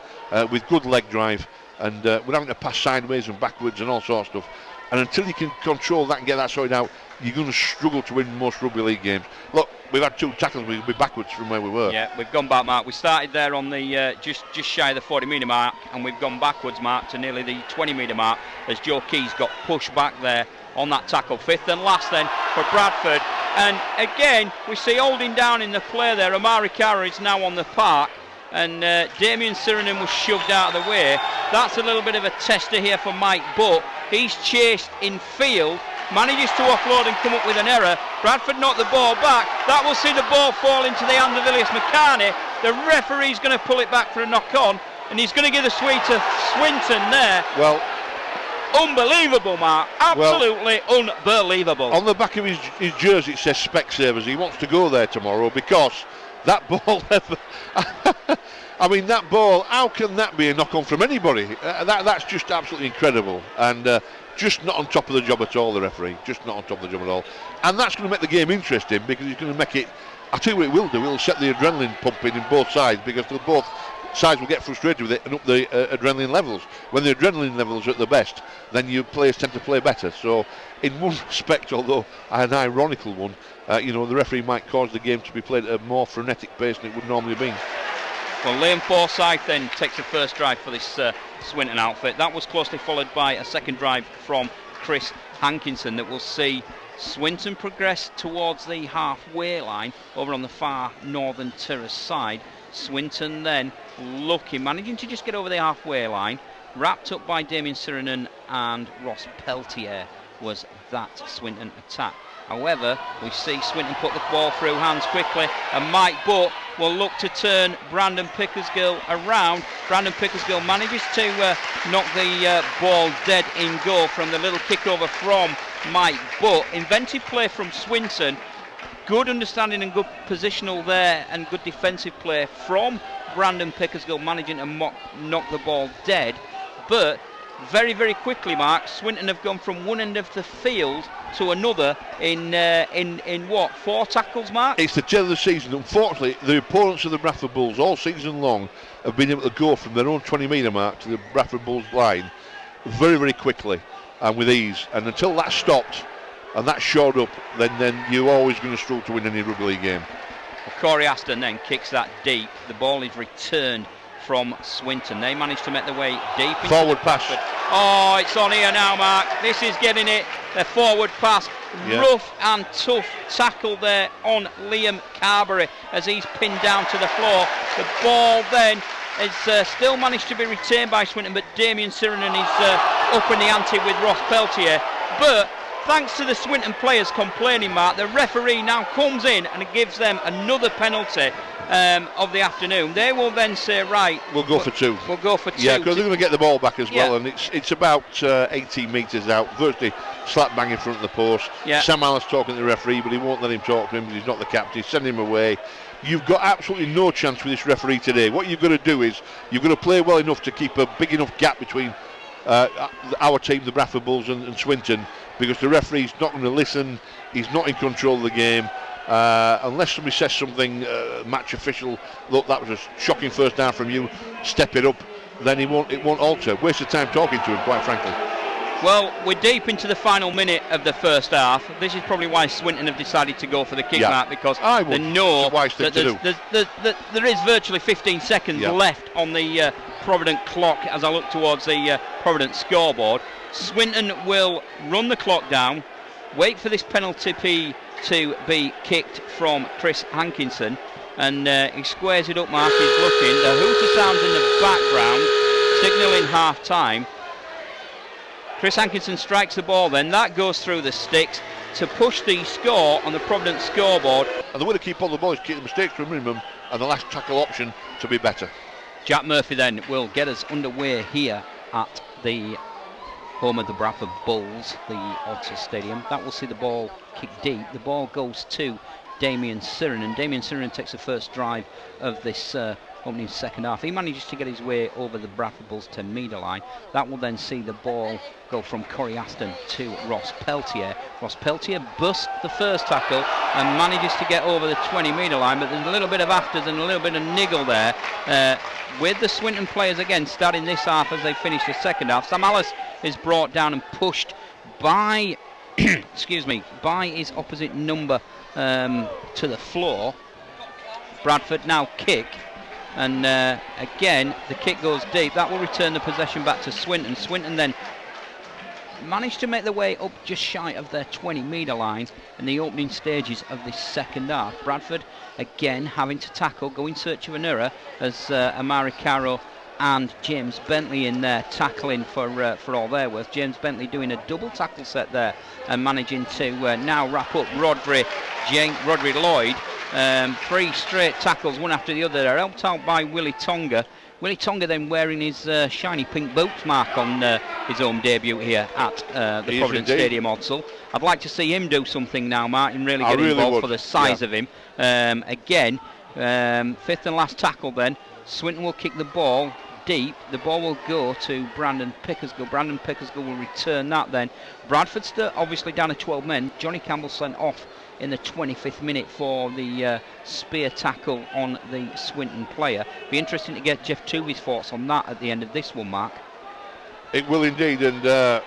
with good leg drive, and we're having to pass sideways and backwards and all sorts of stuff. And until you can control that and get that sorted out, you're going to struggle to win most rugby league games. Look, we've had 2 tackles, we'll be backwards from where we were. Yeah, we've gone back, Mark. We started there on the just shy of the 40 metre mark, and we've gone backwards, Mark, to nearly the 20 metre mark as Joe Keys got pushed back there on that tackle. 5th and last then for Bradford. And again, we see holding down in the play there. Amari Kara is now on the park, and Damien Sirenen was shoved out of the way. That's a little bit of a tester here for Mike Butt. He's chased in field, manages to offload and come up with an error. Bradford knocked the ball back. That will see the ball fall into the hand of Ilias McCartney. The referee's going to pull it back for a knock on, and he's going to give the sweep to Swinton there. Well, unbelievable, Mark. Absolutely unbelievable. On the back of his jersey it says Specsavers. He wants to go there tomorrow because that ball I mean, that ball, how can that be a knock on from anybody? That's just absolutely incredible, and just not on top of the job at all, the referee, just not on top of the job at all. And that's going to make the game interesting, because he's going to make it, I'll tell you what it will do, it'll set the adrenaline pumping in both sides, because both sides will get frustrated with it and up the adrenaline levels. When the adrenaline levels are at the best, then your players tend to play better. So in one respect, although an ironical one, the referee might cause the game to be played at a more frenetic pace than it would normally have been. Well, Liam Forsyth then takes the first drive for this Swinton outfit. That was closely followed by a second drive from Chris Hankinson that will see Swinton progress towards the halfway line over on the far northern terrace side. Swinton then managing to just get over the halfway line, wrapped up by Damien Sirenen and Ross Peltier was that Swinton attack. However, we see Swinton put the ball through hands quickly, and Mike Butt will look to turn Brandon Pickersgill around. Brandon Pickersgill manages to knock the ball dead in goal from the little kickover from Mike Butt. Inventive play from Swinton, good understanding and good positional there, and good defensive play from Brandon Pickersgill managing to knock the ball dead. But very, very quickly, Mark, Swinton have gone from one end of the field to another in 4 tackles, Mark? It's the tail of the season. Unfortunately, the opponents of the Bradford Bulls all season long have been able to go from their own 20 metre mark to the Bradford Bulls line very, very quickly and with ease. And until that stopped and that showed up, then you're always going to struggle to win any rugby league game. Well, Corey Aston then kicks that deep. The ball is returned from Swinton. They managed to make their way deep into forward pass. Oh, it's on here now, Mark. This is getting it. Their forward pass. Yeah. Rough and tough tackle there on Liam Carberry as he's pinned down to the floor. The ball then is still managed to be retained by Swinton, but Damien Sirenen is up in the ante with Ross Peltier. But thanks to the Swinton players complaining, Mark, the referee now comes in and gives them another penalty of the afternoon. They will then say, right, we'll go for 2. We'll go for 2. Yeah, because they're going to get the ball back as well, and it's about 18 metres out, virtually slap bang in front of the post. Yeah. Sam Allen's talking to the referee, but he won't let him talk to him because he's not the captain. Send him away. You've got absolutely no chance with this referee today. What you've got to do is you've got to play well enough to keep a big enough gap between our team, the Bradford Bulls, and Swinton, because the referee's not going to listen. He's not in control of the game. Unless somebody says something, match official, look, that was a shocking first down from you, step it up, then it won't alter. Waste of time talking to him, quite frankly. Well, we're deep into the final minute of the first half. This is probably why Swinton have decided to go for the kick, Mark, because they know that there is virtually 15 seconds left on the Provident clock as I look towards the Provident scoreboard. Swinton will run the clock down, wait for this penalty to be kicked from Chris Hankinson, and he squares it up. Mark is looking. The hooter sounds in the background, signalling half time. Chris Hankinson strikes the ball, then that goes through the sticks to push the score on the Providence scoreboard. And the way to keep on the ball is keep the mistakes to a minimum and the last tackle option to be better. Jack Murphy then will get us underway here at the home of the Bradford Bulls, the Odsey Stadium. That will see the ball kick deep. The ball goes to Damien Sirenen. Damien Sirenen takes the first drive of this opening second half. He manages to get his way over the Bradford Bulls 10-metre line. That will then see the ball go from Corey Aston to Ross Peltier. Ross Peltier busts the first tackle and manages to get over the 20-metre line, but there's a little bit of afters and a little bit of niggle there with the Swinton players again starting this half as they finish the second half. Sam Alice is brought down and pushed by excuse me, by his opposite number to the floor. Bradford now kick, and again the kick goes deep. That will return the possession back to Swinton. Swinton then managed to make their way up just shy of their 20-metre line in the opening stages of this second half. Bradford again having to tackle, go in search of an error as Amari Caro and James Bentley in there tackling for all their worth. James Bentley doing a double tackle set there and managing to now wrap up Rodri Lloyd. 3 straight tackles, one after the other. They're helped out by Willie Tonga. Willie Tonga then wearing his shiny pink boots mark on his home debut here at the Providence Stadium, Odsall. I'd like to see him do something now, Martin, really get involved for the size of him. Again, 5th and last tackle then. Swinton will kick the ball deep. The ball will go to Brandon Pickersgill. Brandon Pickersgill will return that then. Bradford still obviously down to 12 men. Johnny Campbell sent off in the 25th minute for the spear tackle on the Swinton player. Be interesting to get Jeff Tuvey's thoughts on that at the end of this one, Mark. It will indeed, and the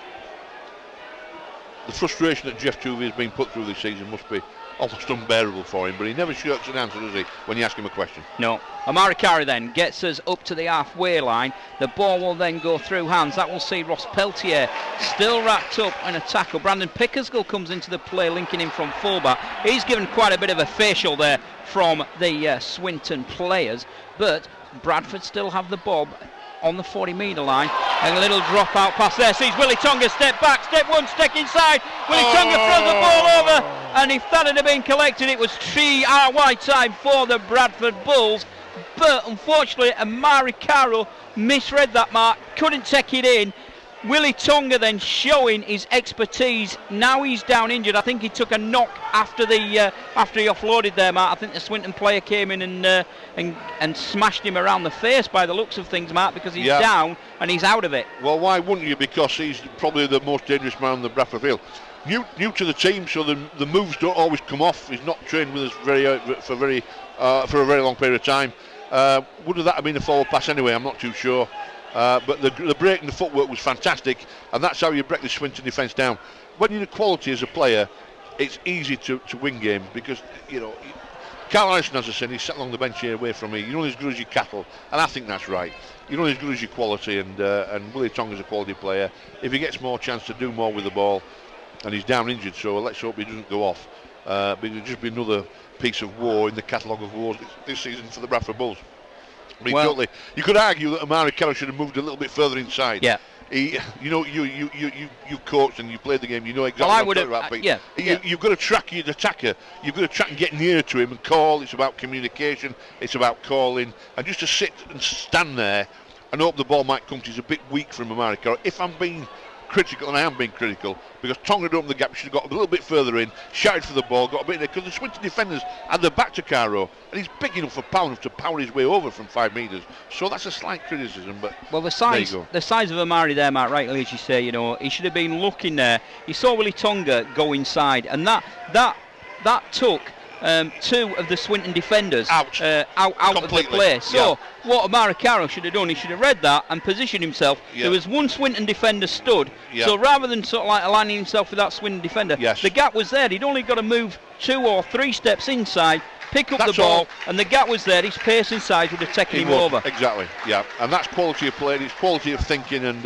frustration that Jeff Tuvey has been put through this season must be almost unbearable for him, but he never shirks an answer, does he, when you ask him a question? No. Amari Carey then gets us up to the halfway line. The ball will then go through hands. That will see Ross Peltier still wrapped up in a tackle. Brandon Pickersgill comes into the play, linking him from fullback. He's given quite a bit of a facial there from the Swinton players, but Bradford still have the bob on the 40-metre line, and a little drop out pass there sees Willie Tonga step back, step one, step inside. Willie Tonga throws the ball over, and if that had been collected, it was 3 RY time for the Bradford Bulls. But unfortunately, Amari Caro misread that mark, couldn't take it in. Willie Tonga then showing his expertise. Now he's down injured. I think he took a knock after he offloaded there, Mark. I think the Swinton player came in and smashed him around the face by the looks of things, Mark, because he's down and he's out of it. Well, why wouldn't you? Because he's probably the most dangerous man on the Bradford field. New to the team, so the moves don't always come off. He's not trained with us for a very long period of time. Would that have been a forward pass anyway? I'm not too sure. But the break and the footwork was fantastic, and that's how you break the Swinton defence down. When you're quality as a player, it's easy to win games because, you know, Carl Allison, as I said, he's sat along the bench here away from me. You're only as good as your cattle, and I think that's right. You're only as good as your quality, and Willie Tonga's a quality player. If he gets more chance to do more with the ball, and he's down injured, so let's hope he doesn't go off. But it'll just be another piece of war in the catalogue of wars this season for the Bradford Bulls. Well, you could argue that Amari Carroll should have moved a little bit further inside. Yeah. You coached and you played the game. You know exactly what I'm talking about. You've got to track your attacker. You've got to track and get nearer to him and call. It's about communication. It's about calling. And just to sit and stand there and hope the ball might come to you is a bit weak from Amari Carroll. If I'm being critical, and I am being critical, because Tonga had opened the gap, should have got a little bit further in, shouted for the ball, got a bit in there, because the Swinton defenders had their back to Caro, and he's big enough to power his way over from 5 metres. So that's a slight criticism, but the size of Amari there, Mark, rightly as you say, you know, he should have been looking there. He saw Willie Tonga go inside, and that took 2 of the Swinton defenders out of the play. So what Amari Caro should have done, he should have read that and positioned himself. There was one Swinton defender stood, so rather than sort of like aligning himself with that Swinton defender, the gap was there. He'd only got to move 2 or 3 steps inside, pick up the ball, and the gap was there. His pace inside would have taken him over. Exactly, and that's quality of play, it's quality of thinking, and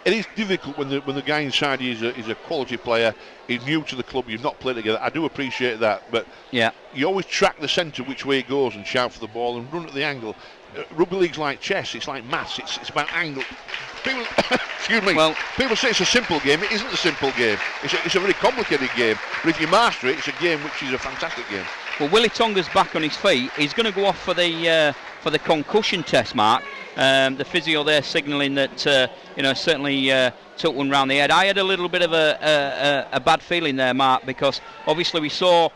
it is difficult when the guy inside you is a quality player. He's new to the club. You've not played together. I do appreciate that, but you always track the centre which way it goes and shout for the ball and run at the angle. Rugby league's like chess. It's like maths. It's about angle. People, excuse me. Well, people say it's a simple game. It isn't a simple game. It's a very complicated game. But if you master it, it's a game which is a fantastic game. Well, Willie Tonga's back on his feet. He's going to go off for the concussion test, Mark. The physio there signalling that certainly took one round the head. I had a little bit of a bad feeling there, Mark, because obviously we saw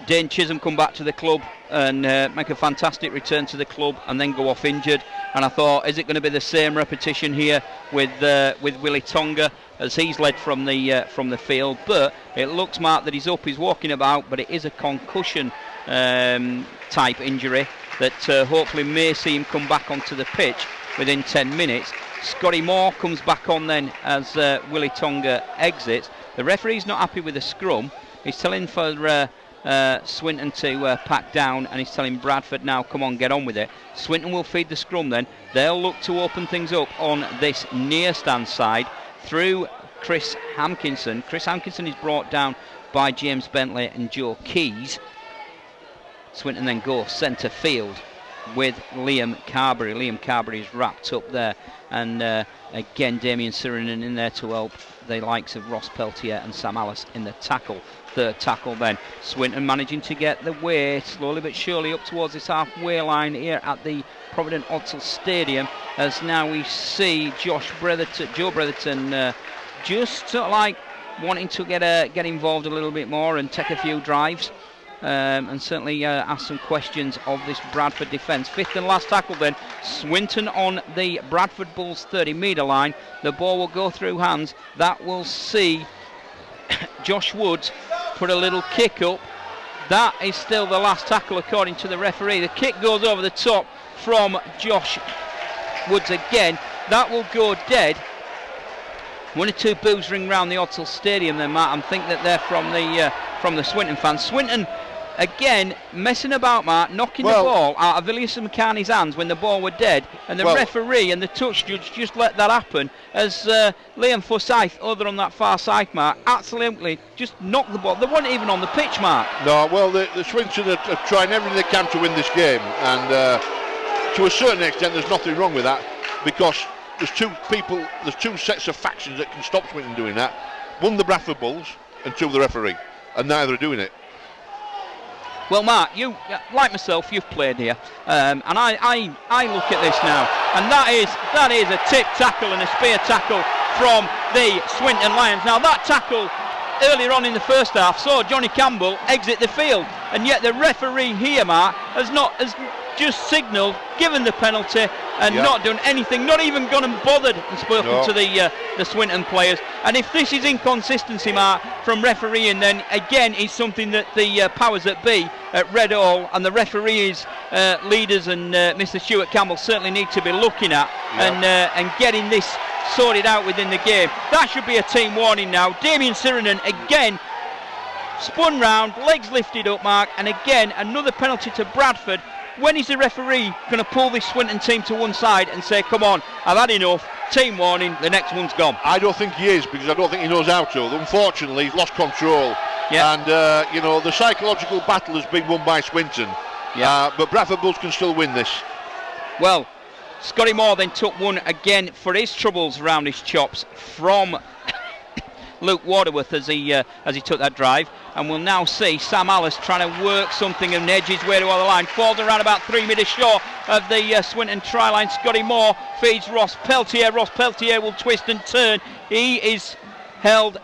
Dane Chisholm come back to the club and make a fantastic return to the club and then go off injured. And I thought, is it going to be the same repetition here with Willie Tonga as he's led from the field? But it looks, Mark, that he's up, he's walking about, but it is a concussion type injury that hopefully may see him come back onto the pitch within 10 minutes. Scotty Moore comes back on then as Willie Tonga exits. The referee's not happy with the scrum. He's telling for Swinton to pack down, and he's telling Bradford now, come on, get on with it. Swinton will feed the scrum then. They'll look to open things up on this near stand side through Chris Hankinson. Chris Hankinson is brought down by James Bentley and Joe Keys. Swinton then goes centre field with Liam Carberry. Liam Carberry is wrapped up there, and again Damien Sirinen in there to help the likes of Ross Peltier and Sam Alice in the tackle. Third tackle then. Swinton managing to get the way slowly but surely up towards this halfway line here at the Provident Odsal Stadium, as now we see Joe Bretherton just sort of like wanting to get involved a little bit more and take a few drives. And certainly ask some questions of this Bradford defence. Fifth and last tackle then. Swinton on the Bradford Bulls 30-metre line. The ball will go through hands. That will see Josh Woods put a little kick up. That is still the last tackle according to the referee. The kick goes over the top from Josh Woods again. That will go dead. One or two boos ring round the Odsal Stadium then, Matt. I think that they're from the Swinton fans. Swinton again messing about, Mark, knocking the ball out of Ilias McCartney's hands when the ball were dead, and the referee and the touch judge just let that happen as Liam Forsyth over on that far side, Mark, absolutely just knocked the ball. They weren't even on the pitch, Mark. No, well, the Swinton are trying everything they can to win this game, and to a certain extent there's nothing wrong with that, because there's two sets of factions that can stop Swinton doing that. One, the Bradford Bulls, and two, the referee, and neither are doing it. Well, Mark, you, like myself, you've played here, and I look at this now, and that is a tip tackle and a spear tackle from the Swinton Lions. Now, that tackle earlier on in the first half saw Johnny Campbell exit the field, and yet the referee here, Mark, has just signalled, given the penalty, and not done anything, not even gone and bothered and spoken to the Swinton players. And if this is inconsistency, Mark, from refereeing, then again it's something that the powers that be at Red Hall and the referees, leaders and Mr. Stuart Campbell certainly need to be looking at and getting this sorted out within the game. That should be a team warning now. Damien Sirinen again spun round, legs lifted up, Mark, and again another penalty to Bradford. When is the referee going to pull this Swinton team to one side and say, come on, I've had enough, team warning, the next one's gone? I don't think he is, because I don't think he knows how to. Unfortunately, he's lost control. And, the psychological battle has been won by Swinton. But Bradford Bulls can still win this. Well, Scotty Moore then took one again for his troubles around his chops from Luke Waterworth as he took that drive, and we'll now see Sam Alice trying to work something and edge his way to the line. Falls around about 3 metres short of the Swinton try line. Scotty Moore feeds Ross Peltier. Ross Peltier will twist and turn. He is held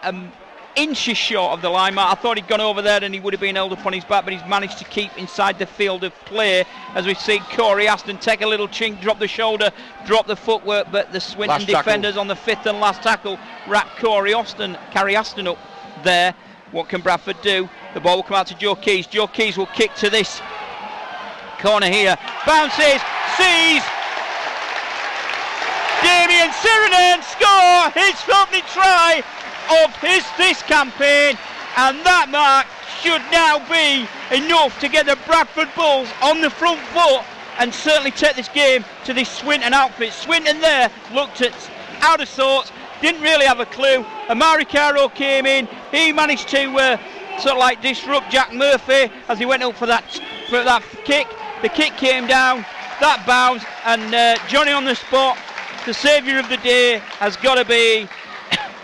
inches short of the line, Mark. I thought he'd gone over there and he would have been held up on his back, but he's managed to keep inside the field of play as we've seen Corey Aston take a little chink, drop the shoulder, drop the footwork, but the Swinton defenders on the fifth and last tackle wrap Carrie Aston up there. What can Bradford do? The ball will come out to Joe Keys. Joe Keys will kick to this corner here. Bounces, sees Damien Sirinen score his 50th try of this campaign, and that, Mark, should now be enough to get the Bradford Bulls on the front foot and certainly take this game to this Swinton outfit. Swinton there looked out of sorts, didn't really have a clue. Amari Caro came in, he managed to sort of like disrupt Jack Murphy as he went up for that kick. The kick came down, that bounced, and Johnny on the spot, the saviour of the day has got to be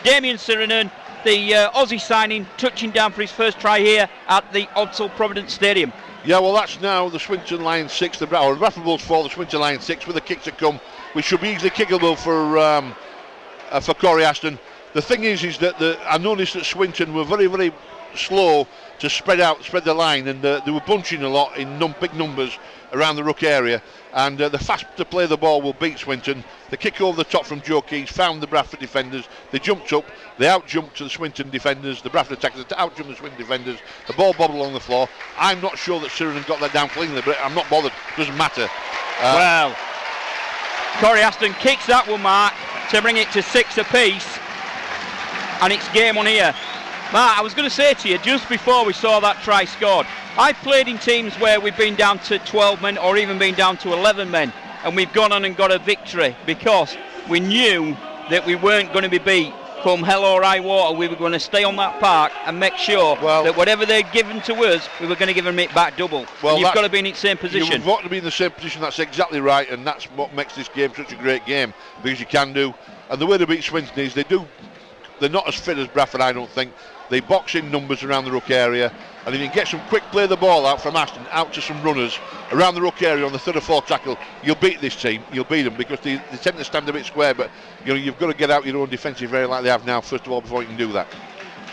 Damien Sirinen, the Aussie signing, touching down for his first try here at the Odsal Providence Stadium. Yeah, well, that's now the Swinton Lions 6, the Bradford Bulls 4, the Swinton Lions 6, with the kicks that come, which should be easily kickable for Corey Aston. The thing is that I noticed that Swinton were very, very slow to spread the line, and they were bunching a lot in big numbers around the ruck area, and the fast to play the ball will beat Swinton. The kick over the top from Joe Keys found the Bradford defenders. They jumped up, they out-jumped to the Swinton defenders, the Bradford attackers out-jumped the Swinton defenders. The ball bobbled along the floor. I'm not sure that Sirenen got that down cleanly, but I'm not bothered. Doesn't matter. Well, Corey Aston kicks that one, Mark, to bring it to 6 apiece, and it's game on here. Mark, I was going to say to you, just before we saw that try scored, I've played in teams where we've been down to 12 men or even been down to 11 men, and we've gone on and got a victory because we knew that we weren't going to be beat. Come hell or high water, we were going to stay on that park and make sure that whatever they'd given to us, we were going to give them it back double. Well, you've got to be in the same position. You've got to be in the same position, that's exactly right, and that's what makes this game such a great game, because you can do. And the way they beat Swinton is they're not as fit as Bradford, I don't think. They box in numbers around the ruck area, and if you can get some quick play the ball out from Aston out to some runners around the ruck area on the third or fourth tackle, you'll beat this team. You'll beat them because they tend to stand a bit square, but you've got to get out your own defensive area like they have now first of all before you can do that.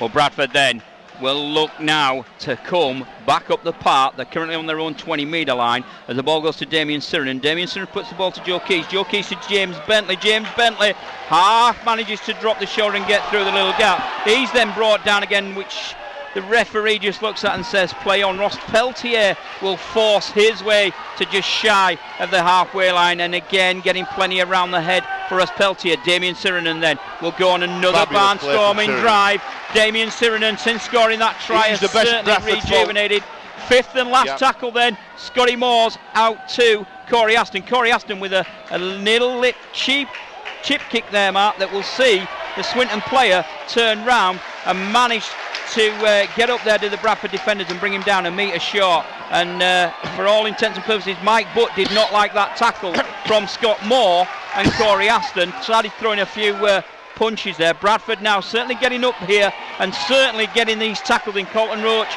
Well, Bradford then will look now to come back up the park. They're currently on their own 20-metre line as the ball goes to Damien Sirenen. Damien Sirenen puts the ball to Joe Keys. Joe Keys to James Bentley. James Bentley half manages to drop the shoulder and get through the little gap. He's then brought down again, which the referee just looks at and says play on. Ross Peltier will force his way to just shy of the halfway line, and again getting plenty around the head for Ross Peltier. Damien Sirenen then will go on another barnstorming drive. Damien Sirenen, since scoring that try, has certainly rejuvenated. Fifth and last tackle then, Scotty Moore's out to Corey Aston. Corey Aston with a little chip kick there, Mark, that will see the Swinton player turn round and manage to get up there to the Bradford defenders and bring him down a metre short. And for all intents and purposes, Mike Butt did not like that tackle from Scott Moore, and Corey Aston started throwing a few punches there. Bradford now certainly getting up here and certainly getting these tackled in Colton Roach.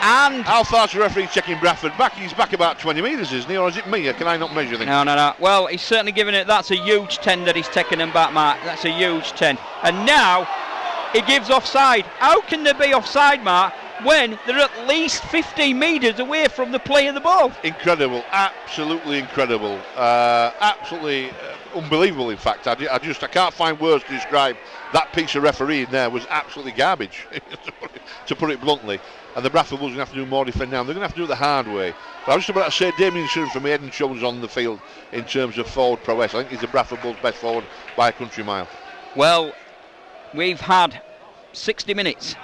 And how far's the referee checking Bradford back? He's back about 20 metres, isn't he? Or is it me? Can I not measure things? No. Well, he's certainly giving it. That's a huge 10 that he's taken him back, Mark. That's a huge 10. And now he gives offside. How can there be offside, Mark, when they're at least 15 metres away from the play of the ball? Incredible. Absolutely incredible. Absolutely unbelievable, in fact. I can't find words to describe that piece of refereeing there. Was absolutely garbage, to put it bluntly. And the Bradford Bulls are going to have to do more defending now. They're going to have to do it the hard way. But I was just about to say Damien Sirenen from head and shoulders on the field in terms of forward prowess. I think he's the Bradford Bulls' best forward by a country mile. Well, we've had 50 minutes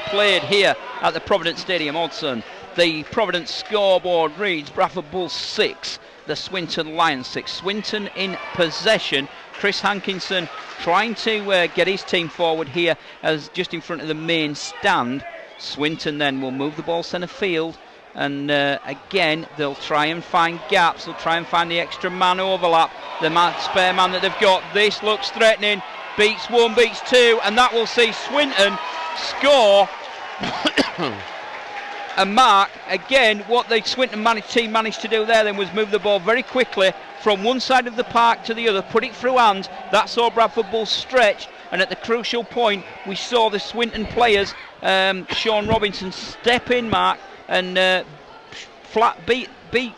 played here at the Providence Stadium, Oddson. The Providence scoreboard reads Bradford Bulls 6, the Swinton Lions 6. Swinton in possession. Chris Hankinson trying to get his team forward here as just in front of the main stand. Swinton then will move the ball centre field, and again they'll try and find gaps. They'll try and find the extra man overlap, the spare man that they've got. This looks threatening. Beats one, beats two, and that will see Swinton score. And Mark, again, what the Swinton team managed to do there then was move the ball very quickly from one side of the park to the other, put it through hands. That saw Bradford Bulls stretch, and at the crucial point we saw the Swinton players, Sean Robinson, step in, Mark, and flat beat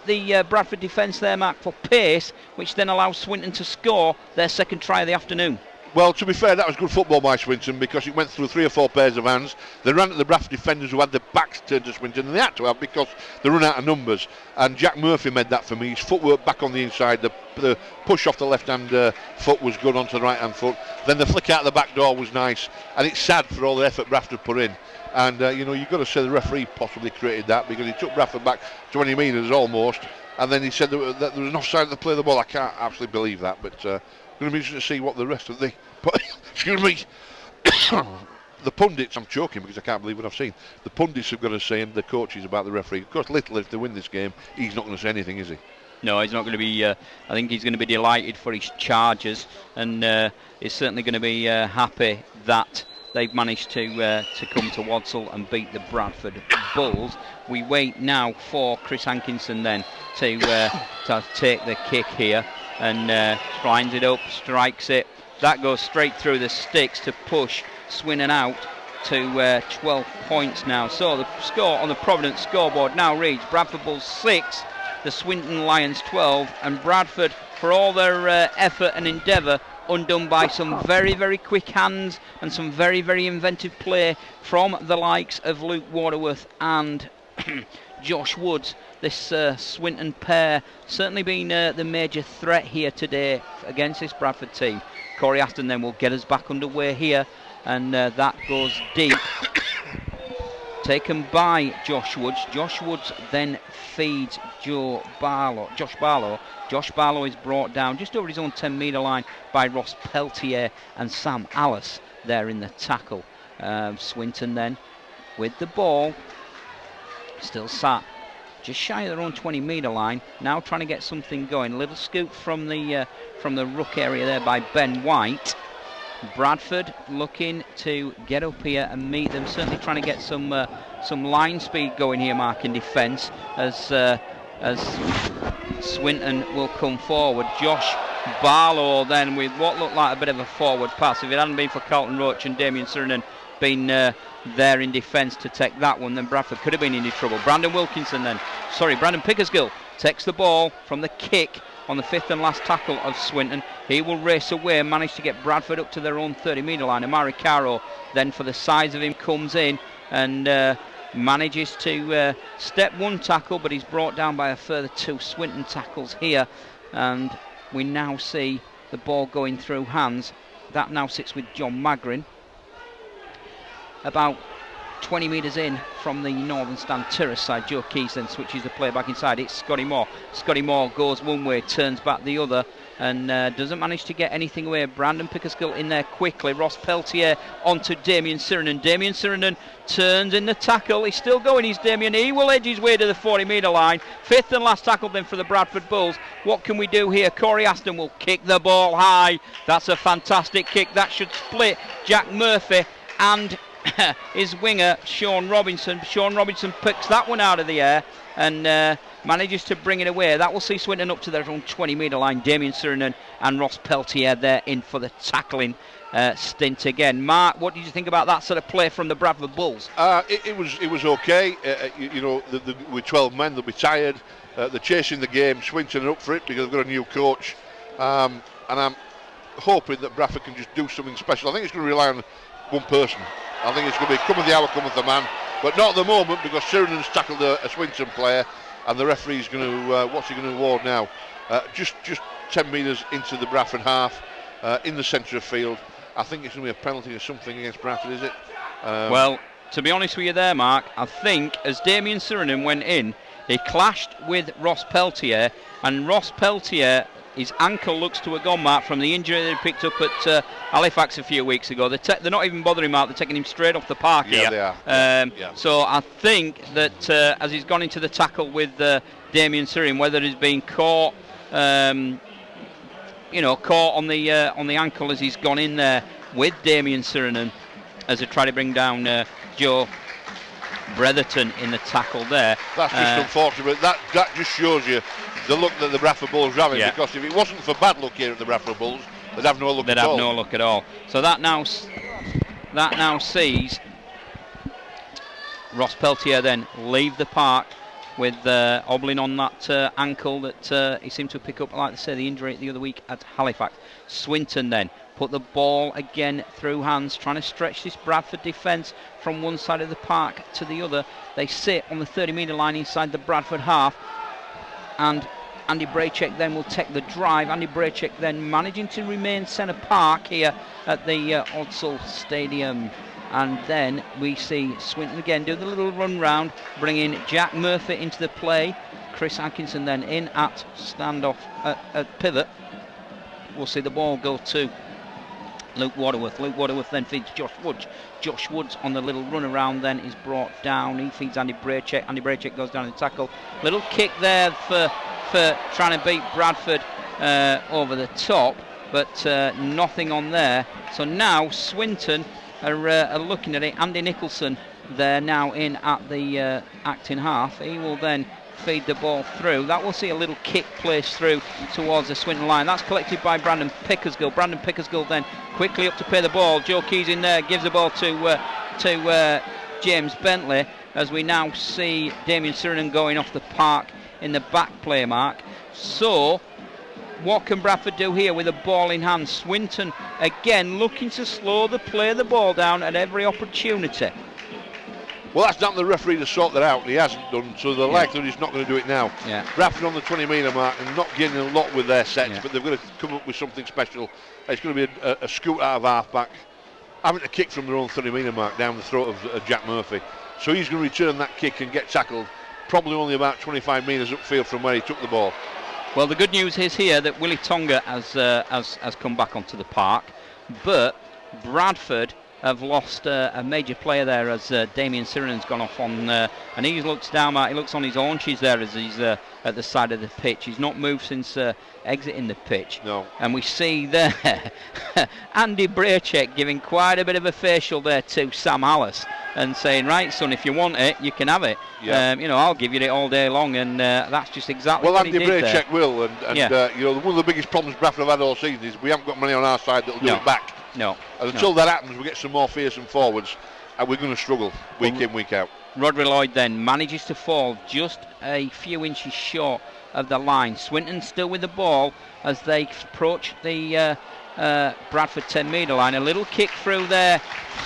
the Bradford defence there, Mark, for pace, which then allows Swinton to score their second try of the afternoon. Well, to be fair, that was good football by Swinton because it went through 3 or 4 pairs of hands. They ran at the Bradford defenders who had their backs turned to Swinton, and they had to have because they run out of numbers. And Jack Murphy made that for me. His footwork back on the inside, the push off the left-hand foot was good onto the right-hand foot. Then the flick out the back door was nice, and it's sad for all the effort Bradford put in. And you've got to say the referee possibly created that because he took Bradford back 20 metres almost, and then he said that there was an offside to play the ball. I can't absolutely believe that, but going to be interesting to see what the rest of the excuse me the pundits, I'm choking because I can't believe what I've seen. The pundits have got to say, and the coaches, about the referee. Of course, Little, if they win this game, he's not going to say anything, is he? No, he's not going to be. I think he's going to be delighted for his charges, and he's certainly going to be happy that they've managed to come to Wadsall and beat the Bradford Bulls. We wait now for Chris Hankinson then to take the kick here, and lines it up, strikes it, that goes straight through the sticks to push Swinton out to 12 points now. So the score on the Providence scoreboard now reads Bradford Bulls 6, the Swinton Lions 12, and Bradford, for all their effort and endeavour, undone by some very, very quick hands and some very, very inventive play from the likes of Luke Waterworth and Josh Woods. This Swinton pair certainly been the major threat here today against this Bradford team. Corey Aston then will get us back underway here, and that goes deep. Taken by Josh Woods. Josh Woods then feeds Josh Barlow. Josh Barlow is brought down just over his own 10-metre line by Ross Peltier and Sam Alice there in the tackle. Swinton then with the ball, still sat just shy of their own 20-metre line, now trying to get something going. A little scoop from the ruck area there by Ben White. Bradford looking to get up here and meet them, certainly trying to get some line speed going here, Mark, in defence as Swinton will come forward. Josh Barlow then with what looked like a bit of a forward pass. If it hadn't been for Carlton Roach and Damien Surinan being there in defence to take that one, then Bradford could have been in trouble. Brandon Pickersgill takes the ball from the kick on the 5th and last tackle of Swinton. He will race away and manage to get Bradford up to their own 30-metre line. Amari Caro then, for the size of him, comes in and manages to step one tackle, but he's brought down by a further 2 Swinton tackles here, and we now see the ball going through hands. That now sits with John Magrin. About 20 metres in from the northern stand terrace side, Joe Keys then switches the play back inside. It's Scotty Moore. Scotty Moore goes one way, turns back the other, and doesn't manage to get anything away. Brandon Pickersgill in there quickly. Ross Peltier onto Damien Surinan. Damien Surinan turns in the tackle. He's still going, he's Damien. He will edge his way to the 40-metre line. 5th and last tackle then for the Bradford Bulls. What can we do here? Corey Aston will kick the ball high. That's a fantastic kick. That should split Jack Murphy and his winger Sean Robinson. Sean Robinson picks that one out of the air and manages to bring it away. That will see Swinton up to their own 20-metre line. Damien Surinan and Ross Peltier there in for the tackling stint again. Mark, what did you think about that sort of play from the Bradford Bulls? It was okay. With 12 men, they'll be tired. They're chasing the game. Swinton are up for it because they've got a new coach, and I'm hoping that Bradford can just do something special. I think it's going to rely on one person. I think it's going to be cometh the hour, cometh the man, but not at the moment because Surinan's tackled a Swinton player, and the referee's going to what's he going to award now? Just 10 metres into the Bradford half, in the centre of field. I think it's going to be a penalty or something against Bradford, is it? Well, to be honest with you there, Mark, I think as Damien Surinan went in, he clashed with Ross Peltier, and Ross Peltier, his ankle looks to have gone, Mark, from the injury they picked up at Halifax a few weeks ago. They're not even bothering Mark, they're taking him straight off the park here. They are. Yeah. So I think that as he's gone into the tackle with Damien Surinan, whether he's been caught, caught on the ankle as he's gone in there with Damien Surinan, as they try to bring down Joe Bretherton in the tackle there. That's just unfortunate. That just shows you the look that the Bradford Bulls are having, because if it wasn't for bad luck here at the Bradford Bulls, they'd have no look at all. They'd have no look at all. So that now sees Ross Peltier then leave the park with hobbling on that ankle that he seemed to pick up, like I say, the injury the other week at Halifax. Swinton then put the ball again through hands, trying to stretch this Bradford defence from one side of the park to the other. They sit on the 30-metre line inside the Bradford half, and Andy Braychek then will take the drive. Andy Braychek then managing to remain centre park here at the Odsall Stadium. And then we see Swinton again do the little run round, bringing Jack Murphy into the play. Chris Atkinson then in at standoff at pivot. We'll see the ball go to Luke Waterworth. Luke Waterworth then feeds Josh Woods. Josh Woods on the little run around then is brought down. He feeds Andy Braychek. Andy Braychek goes down in the tackle. Little kick there for trying to beat Bradford over the top, but nothing on there. So now Swinton are looking at it. Andy Nicholson there now in at the acting half. He will then feed the ball through. That will see a little kick placed through towards the Swinton line. That's collected by Brandon Pickersgill. Brandon Pickersgill then quickly up to play the ball. Joe Keys in there, gives the ball to James Bentley, as we now see Damien Sirenen going off the park in the back play mark. So what can Bradford do here with a ball in hand? Swinton again looking to slow the play of the ball down at every opportunity. Well, that's down to the referee to sort that out. He hasn't done, so the likelihood he's not going to do it now. Bradford on the 20-metre mark and not getting a lot with their sets, but they've got to come up with something special. It's going to be a scoot out of half-back, having to kick from their own 30-metre mark down the throat of Jack Murphy. So he's going to return that kick and get tackled, probably only about 25 metres upfield from where he took the ball. Well, the good news is here that Willie Tonga has come back onto the park, but Bradford have lost a major player there as Damien Sirenen's gone off on, and he looks down, he looks on his haunches there as he's at the side of the pitch. He's not moved since exiting the pitch. No. And we see there Andy Braycheck giving quite a bit of a facial there to Sam Hallis and saying, right son, if you want it, you can have it. I'll give you it all day long, and that's just exactly what Andy he did Braycheck there. will, and one of the biggest problems Bradford have had all season is we haven't got money on our side that'll do it back. No. And until that happens, we get some more fearsome forwards, and we're going to struggle week in, week out. Rodri Lloyd then manages to fall just a few inches short of the line. Swinton still with the ball as they approach the Bradford 10-metre line. A little kick through there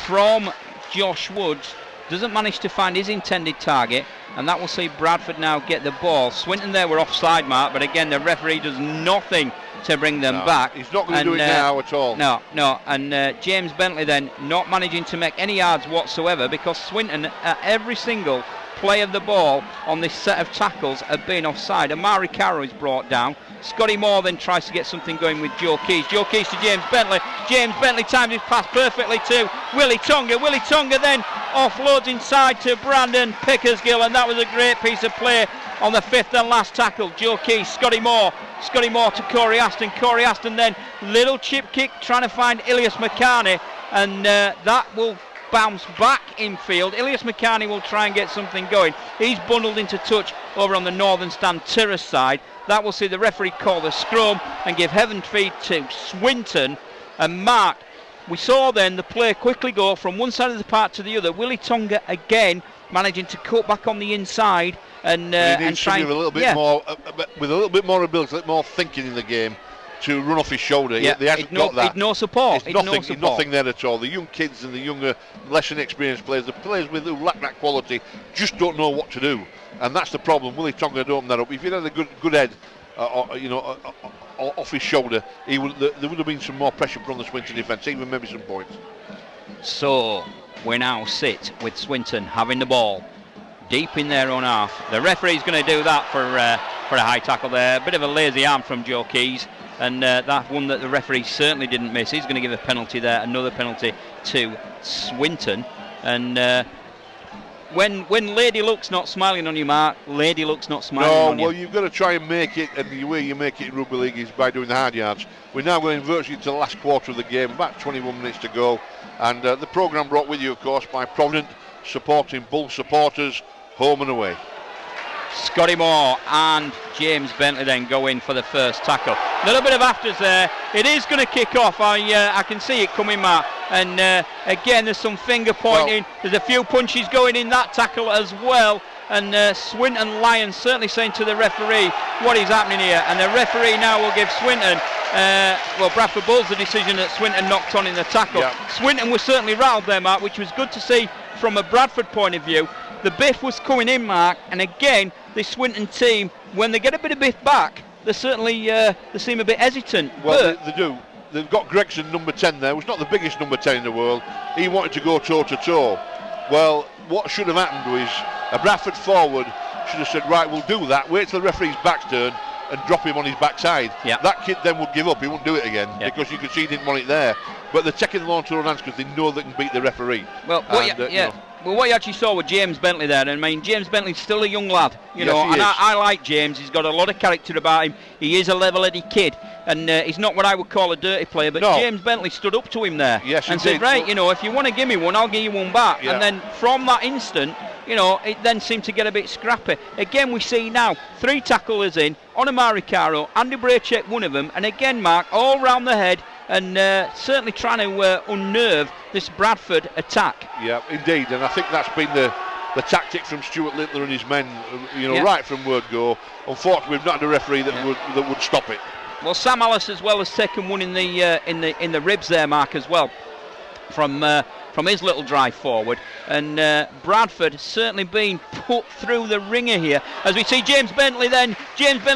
from Josh Woods. Doesn't manage to find his intended target, and that will see Bradford now get the ball. Swinton there were offside mark, but again the referee does nothing to bring them back. He's not going to do it now at all. No, and James Bentley then not managing to make any yards whatsoever, because Swinton at every single play of the ball on this set of tackles have been offside. Amari Carroll is brought down. Scotty Moore then tries to get something going with Joe Keys. Joe Keys to James Bentley. James Bentley times his pass perfectly to Willie Tonga. Willie Tonga then offloads inside to Brandon Pickersgill, and that was a great piece of play on the fifth and last tackle. Joe Keys, Scotty Moore to Corey Aston. Corey Aston then little chip kick trying to find Ilias McCarney, and that will bounce back infield. Ilias McCarney will try and get something going. He's bundled into touch over on the northern stand terrace side. That will see the referee call the scrum and give heaven feed to Swinton. And Mark, we saw then the play quickly go from one side of the park to the other. Willie Tonga again managing to cut back on the inside and try with a little bit more, with a little bit more ability, a little more thinking in the game to run off his shoulder. He hasn't got that. No support. Nothing there at all. The young kids and the younger, less inexperienced players, the players who lack that quality, just don't know what to do, and that's the problem. Willie Tonga had opened that up. If he had a good head, off his shoulder, there would have been some more pressure put on the Swinton defence, even maybe some points. So we now sit with Swinton having the ball deep in their own half. The referee's going to do that for a high tackle there. A bit of a lazy arm from Joe Keys, and that one that the referee certainly didn't miss. He's going to give a penalty there, another penalty to Swinton. And when Lady Luck's not smiling on you, Mark, Lady Luck's not smiling on you. No, well, you've got to try and make it, and the way you make it in rugby league is by doing the hard yards. We're now going virtually to the last quarter of the game, about 21 minutes to go, and the programme brought with you, of course, by Provident, supporting Bull supporters home and away. Scotty Moore and James Bentley then go in for the first tackle. A little bit of afters there. It is going to kick off. I can see it coming, Matt. And again, there's some finger pointing. There's a few punches going in that tackle as well. And Swinton Lions certainly saying to the referee what is happening here. And the referee now will give Swinton, Bradford Bulls the decision that Swinton knocked on in the tackle. Yeah. Swinton was certainly rattled there, Mark, which was good to see from a Bradford point of view. The biff was coming in, Mark, and again, this Swinton team, when they get a bit of biff back, they certainly they seem a bit hesitant. Well, they do. They've got Gregson, number 10 there, who's not the biggest number 10 in the world. He wanted to go toe-to-toe. Well, what should have happened was a Bradford forward should have said, right, we'll do that, wait till the referee's back's turned and drop him on his backside. Yep. That kid then would give up, he wouldn't do it again, because you could see he didn't want it there. But they're taking the law into their own hands because they know they can beat the referee. Well, well, what you actually saw with James Bentley there, I mean, James Bentley's still a young lad, you know, and I like James. He's got a lot of character about him. He is a level-headed kid, and he's not what I would call a dirty player, but James Bentley stood up to him there and said, right, you know, if you want to give me one, I'll give you one back. Yeah. And then from that instant, it then seemed to get a bit scrappy. Again, we see now 3 tacklers in on Amari Caro. Andy Braycheck, one of them, and again, Mark, all round the head, and certainly trying to unnerve this Bradford attack. Yeah, indeed, and I think that's been the tactic from Stuart Littler and his men, right from word go. Unfortunately, we've not had a referee that would stop it. Well, Sam Alice as well has taken one in the ribs there, Mark, as well, from his little drive forward, and Bradford certainly being put through the ringer here as we see James Bentley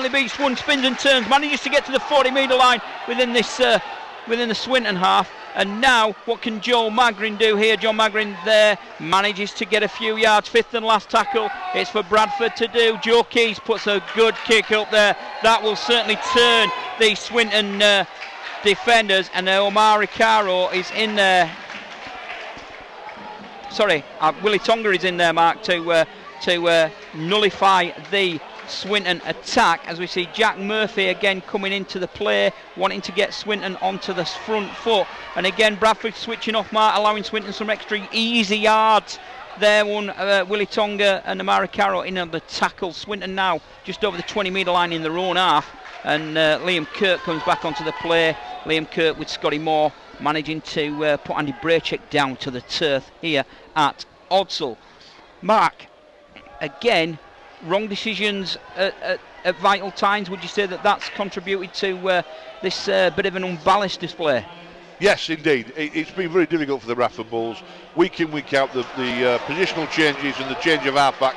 beats one, spins and turns, manages to get to the 40-metre line within the Swinton half. And now what can Joe Magrin do here? John Magrin there manages to get a few yards. 5th and last tackle, it's for Bradford to do. Joe Keys puts a good kick up there. That will certainly turn the Swinton defenders, and Omari Caro is in there. Sorry, Willie Tonga is in there, Mark, to nullify the Swinton attack, as we see Jack Murphy again coming into the play, wanting to get Swinton onto the front foot, and again Bradford switching off, Mark, allowing Swinton some extra easy yards. There one, Willie Tonga and Amari Caro in on the tackle. Swinton now just over the 20-metre line in their own half, and Liam Kirk comes back onto the play. Liam Kirk with Scotty Moore managing to put Andy Braycheck down to the turf here at Odsal. Mark, again, wrong decisions at vital times. Would you say that's contributed to this bit of an unbalanced display? Yes, indeed. It's been very difficult for the Bradford Bulls. Week in, week out, the positional changes and the change of halfback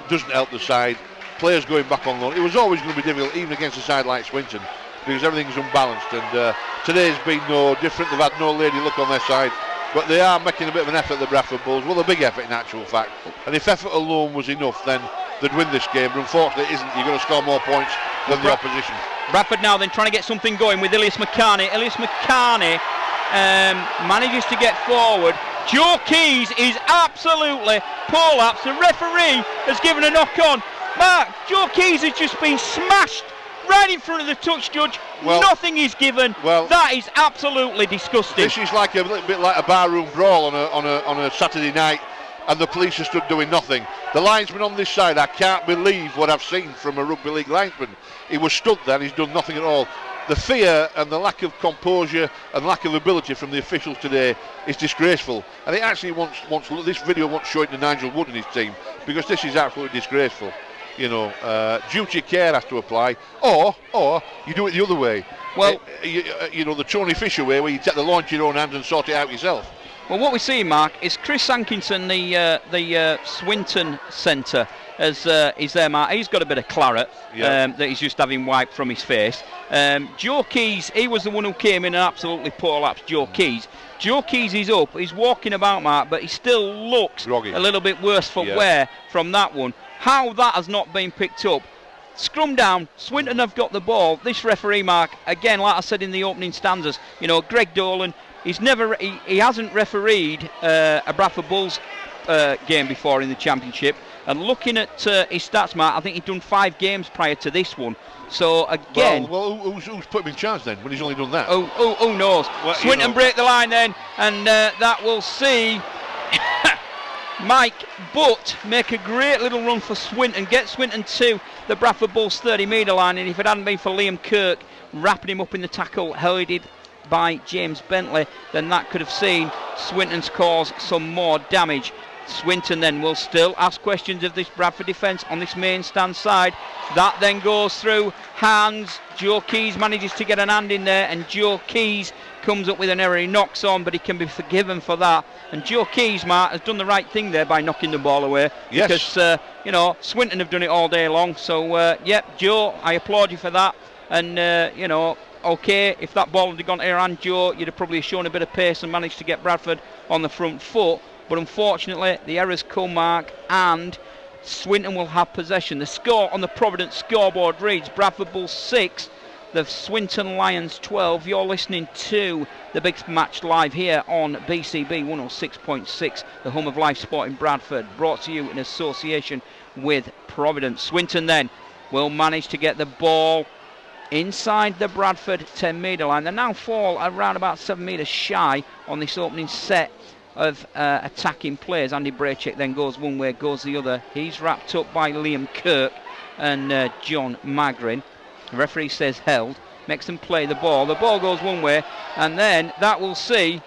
doesn't help the side. Players going back on loan. It was always going to be difficult, even against a side like Swinton, because everything's unbalanced. And today's been no different. They've had no lady luck on their side. But they are making a bit of an effort, the Bradford Bulls. Well, a big effort in actual fact. And if effort alone was enough, then they'd win this game. But unfortunately, it isn't. You've got to score more points than the opposition. Bradford now then trying to get something going with Ilias McCarney. Ilias McCarney manages to get forward. Joe Keys is absolutely prolapsed. The referee has given a knock on. Mark, Joe Keys has just been smashed right in front of the touch judge. Well, nothing is given. Well, that is absolutely disgusting. This is like a little bit like a barroom brawl on a Saturday night, and the police are stood doing nothing. The linesman on this side, I can't believe what I've seen from a rugby league linesman. He was stood there and he's done nothing at all. The fear and the lack of composure and lack of ability from the officials today is disgraceful. And it actually this video wants showing to Nigel Wood and his team, because this is absolutely disgraceful. Duty of care has to apply, or you do it the other way. Well, the Tony Fisher way, where you take the law into your own hands and sort it out yourself. Well, what we see, Mark, is Chris Hankinson, the Swinton centre, is there, Mark. He's got a bit of claret that he's just having wiped from his face. Joe Keys, he was the one who came in and absolutely prolapsed Joe Keys. Joe Keys is up, he's walking about, Mark, but he still looks groggy, a little bit worse for wear from that one. How that has not been picked up. Scrum down, Swinton have got the ball. This referee, Mark, again, like I said in the opening stanzas, Greg Dolan, he hasn't refereed a Bradford Bulls game before in the Championship. And looking at his stats, Mark, I think he'd done 5 games prior to this one. So again, well, who's put him in charge then when he's only done that? Who knows? Well, Swinton break the line then, and that will see Mike Butt make a great little run for Swinton, get Swinton to the Bradford Bulls 30-metre line, and if it hadn't been for Liam Kirk wrapping him up in the tackle headed by James Bentley, then that could have seen Swinton's cause some more damage. Swinton then will still ask questions of this Bradford defence on this main stand side. That then goes through hands. Joe Keys manages to get an hand in there, and Joe Keys comes up with an error. He knocks on, but he can be forgiven for that. And Joe Keys, Mark, has done the right thing there by knocking the ball away. Yes. Because Swinton have done it all day long. So Joe, I applaud you for that. And okay, if that ball had gone to your hand, Joe, you'd have probably shown a bit of pace and managed to get Bradford on the front foot. But unfortunately, the errors come, Mark, and Swinton will have possession. The score on the Providence scoreboard reads Bradford Bulls 6, the Swinton Lions 12. You're listening to the Big Match live here on BCB 106.6, the home of live sport in Bradford, brought to you in association with Providence. Swinton then will manage to get the ball inside the Bradford 10-metre line. They now fall around about 7 metres shy on this opening set of attacking players. Andy Braychek then goes one way, goes the other. He's wrapped up by Liam Kirk and John Magrin. The referee says held, makes them play the ball. The ball goes one way, and then that will see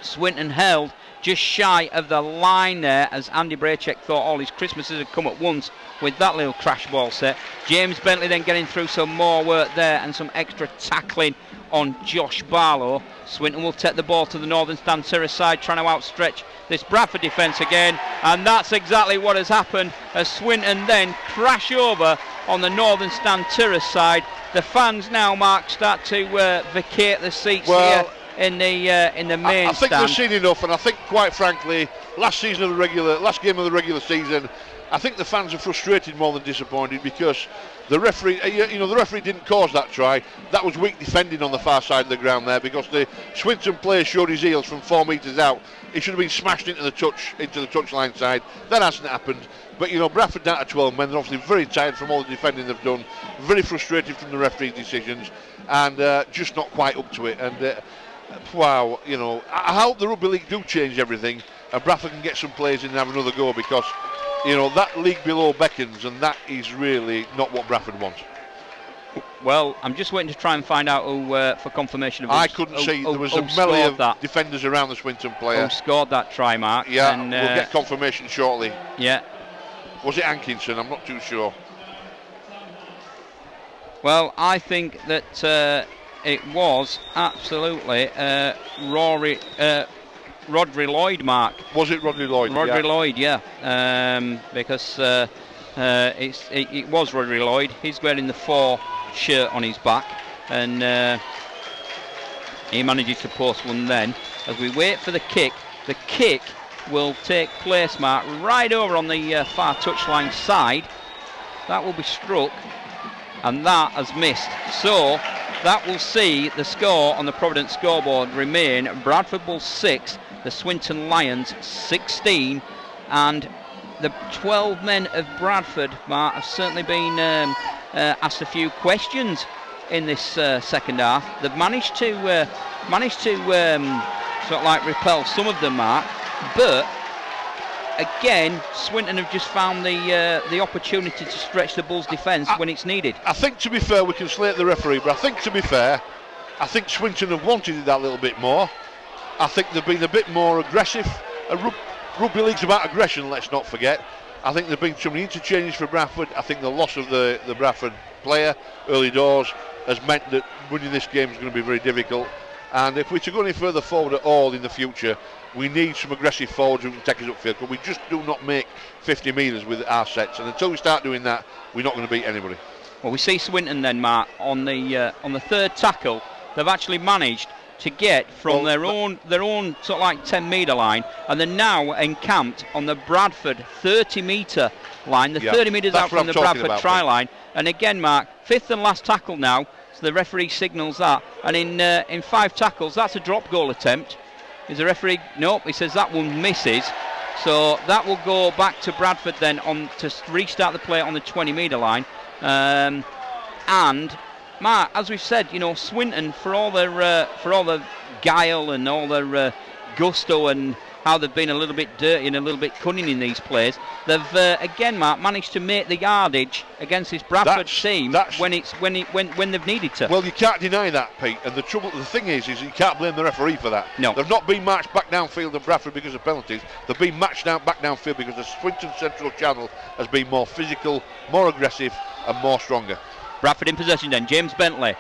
Swinton held just shy of the line there, as Andy Braychek thought all his Christmases had come at once with that little crash ball set. James Bentley then getting through some more work there and some extra tackling on Josh Barlow. Swinton will take the ball to the northern stand terrace side, trying to outstretch this Bradford defence again, and that's exactly what has happened as Swinton then crash over on the northern stand terrace side. The fans now, Mark, start to vacate the seats here in the main I think stand. they've seen enough, and I think, quite frankly, last game of the regular season, I think the fans are frustrated more than disappointed, because the referee, the referee didn't cause that try. That was weak defending on the far side of the ground there, because the Swinton player showed his heels from 4 metres out. He should have been smashed into the touchline side. That hasn't happened. But Bradford down to 12 men. They're obviously very tired from all the defending they've done. Very frustrated from the referee's decisions, and just not quite up to it. And wow, I hope the Rugby League do change everything, and Bradford can get some players in and have another go, because that league below beckons, and that is really not what Bradford wants. Well, I'm just waiting to try and find out who, for confirmation of I couldn't see. There was a melee of defenders around the Swinton player. Who scored that try, Mark? Yeah, and, we'll get confirmation shortly. Yeah. Was it Hankinson? I'm not too sure. Well, I think that it was absolutely Rodri Lloyd, Mark. Was it Rodri Lloyd? Rodri Lloyd, yeah. Because it was Rodri Lloyd. He's wearing the 4 shirt on his back, and he manages to post one then. As we wait for the kick will take place, Mark, right over on the far touchline side. That will be struck, and that has missed. So that will see the score on the Providence scoreboard remain Bradford Bulls 6, the Swinton Lions 16, and the 12 men of Bradford, Mark, have certainly been asked a few questions in this second half. They've managed to sort of like repel some of them, Mark, but again, Swinton have just found the opportunity to stretch the Bulls' defence when it's needed. I think, to be fair, we can slate the referee, but I think, to be fair, I think Swinton have wanted it that little bit more. I think they've been a bit more aggressive. Rugby League's about aggression, let's not forget. I think there have been so many interchanges for Bradford. I think the loss of the Bradford player early doors has meant that winning this game is going to be very difficult. And if we're to go any further forward at all in the future, we need some aggressive forwards who can take us upfield, but we just do not make 50 metres with our sets, and until we start doing that, we're not going to beat anybody. Well, we see Swinton then, Mark, on the third tackle. They've actually managed to get from their own sort of like 10 metre line, and they're now encamped on the Bradford 30 metre line. The 30 metres out from the Bradford try line. And again, Mark, 5th and last tackle now, so the referee signals that, and in 5 tackles, that's a drop goal attempt. Is the referee? Nope, he says that one misses. So that will go back to Bradford then to restart the play on the 20 metre line. And Mark, as we've said, Swinton, for all their guile and all their gusto and how they've been a little bit dirty and a little bit cunning in these plays, they've again, Mark, managed to make the yardage against this Bradford team when they've needed to. Well, you can't deny that, Pete. And the thing is you can't blame the referee for that. No, they've not been marched back downfield in Bradford because of penalties. They've been matched back downfield because the Swinton Central Channel has been more physical, more aggressive, and more stronger. Bradford in possession then. James Bentley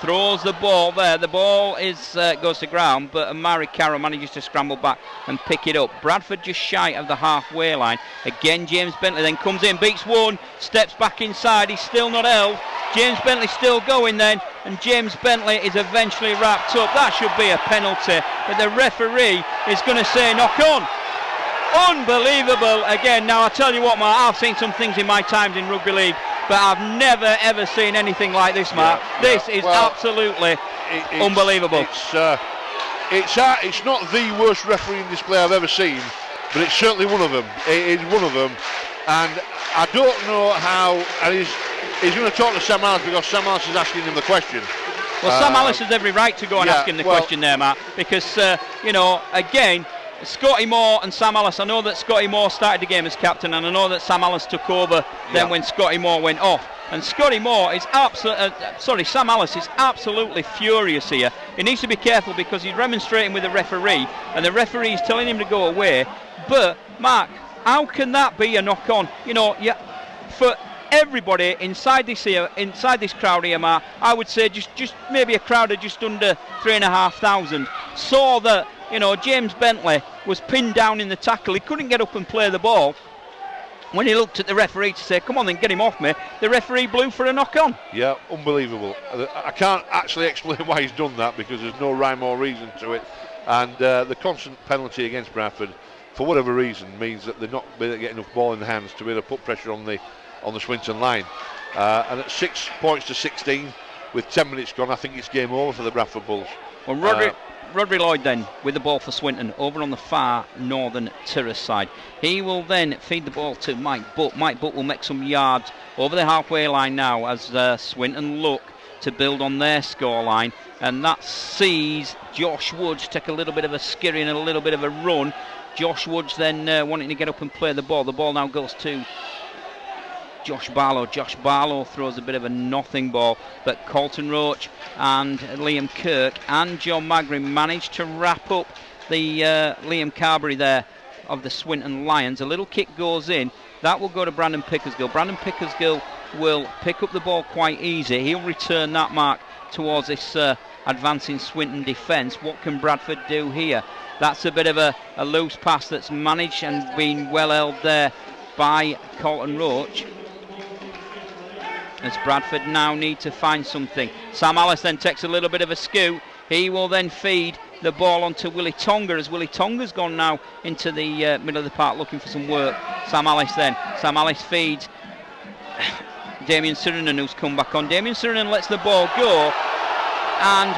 throws the ball there. The ball goes to ground, but Amari Carroll manages to scramble back and pick it up. Bradford just shy of the halfway line. Again, James Bentley then comes in, beats one, steps back inside. He's still not held. James Bentley still going then, and James Bentley is eventually wrapped up. That should be a penalty, but the referee is going to say knock on. Unbelievable again. Now, I tell you what, Mark, I've seen some things in my times in rugby league, but I've never ever seen anything like this, Mark. This is absolutely unbelievable. It's not the worst refereeing display I've ever seen, but it's certainly one of them. It is one of them, and I don't know how. And he's going to talk to Sam Harris because Sam Harris is asking him the question. Well, Sam Alice has every right to go and ask him the question there, Mark, because, again, Scotty Moore and Sam Alice, I know that Scotty Moore started the game as captain, and I know that Sam Alice took over then when Scotty Moore went off. And Scotty Moore is Sam Alice is absolutely furious here. He needs to be careful because he's remonstrating with the referee, and the referee is telling him to go away. But, Mark, how can that be a knock-on? For everybody inside this crowd here, Mark, I would say just maybe a crowd of just under 3,500 saw that, James Bentley was pinned down in the tackle. He couldn't get up and play the ball. When he looked at the referee to say, come on then, get him off me, the referee blew for a knock-on. Yeah, unbelievable. I can't actually explain why he's done that because there's no rhyme or reason to it. And the constant penalty against Bradford, for whatever reason, means that they're not getting enough ball in the hands to be able to put pressure on the Swinton line. And at 6 points to 16, with 10 minutes gone, I think it's game over for the Bradford Bulls. Well, Rodri Lloyd then with the ball for Swinton over on the far northern terrace side. He will then feed the ball to Mike Butt. Mike Butt will make some yards over the halfway line now as Swinton look to build on their scoreline, and that sees Josh Woods take a little bit of a skirry and a little bit of a run. Josh Woods then wanting to get up and play the ball. The ball now goes to Josh Barlow. Josh Barlow throws a bit of a nothing ball, but Colton Roach and Liam Kirk and John Magri managed to wrap up the Liam Carberry there of the Swinton Lions. A little kick goes in. That will go to Brandon Pickersgill. Brandon Pickersgill will pick up the ball quite easy. He'll return that, Mark, towards this advancing Swinton defence. What can Bradford do here? That's a bit of a loose pass that's managed and been well held there by Colton Roach. As Bradford now need to find something. Sam Alice then takes a little bit of a scoot. He will then feed the ball onto Willie Tonga, as Willie Tonga's gone now into the middle of the park looking for some work. Sam Alice feeds Damien Sirinen, who's come back on. Damien Sirinen lets the ball go, and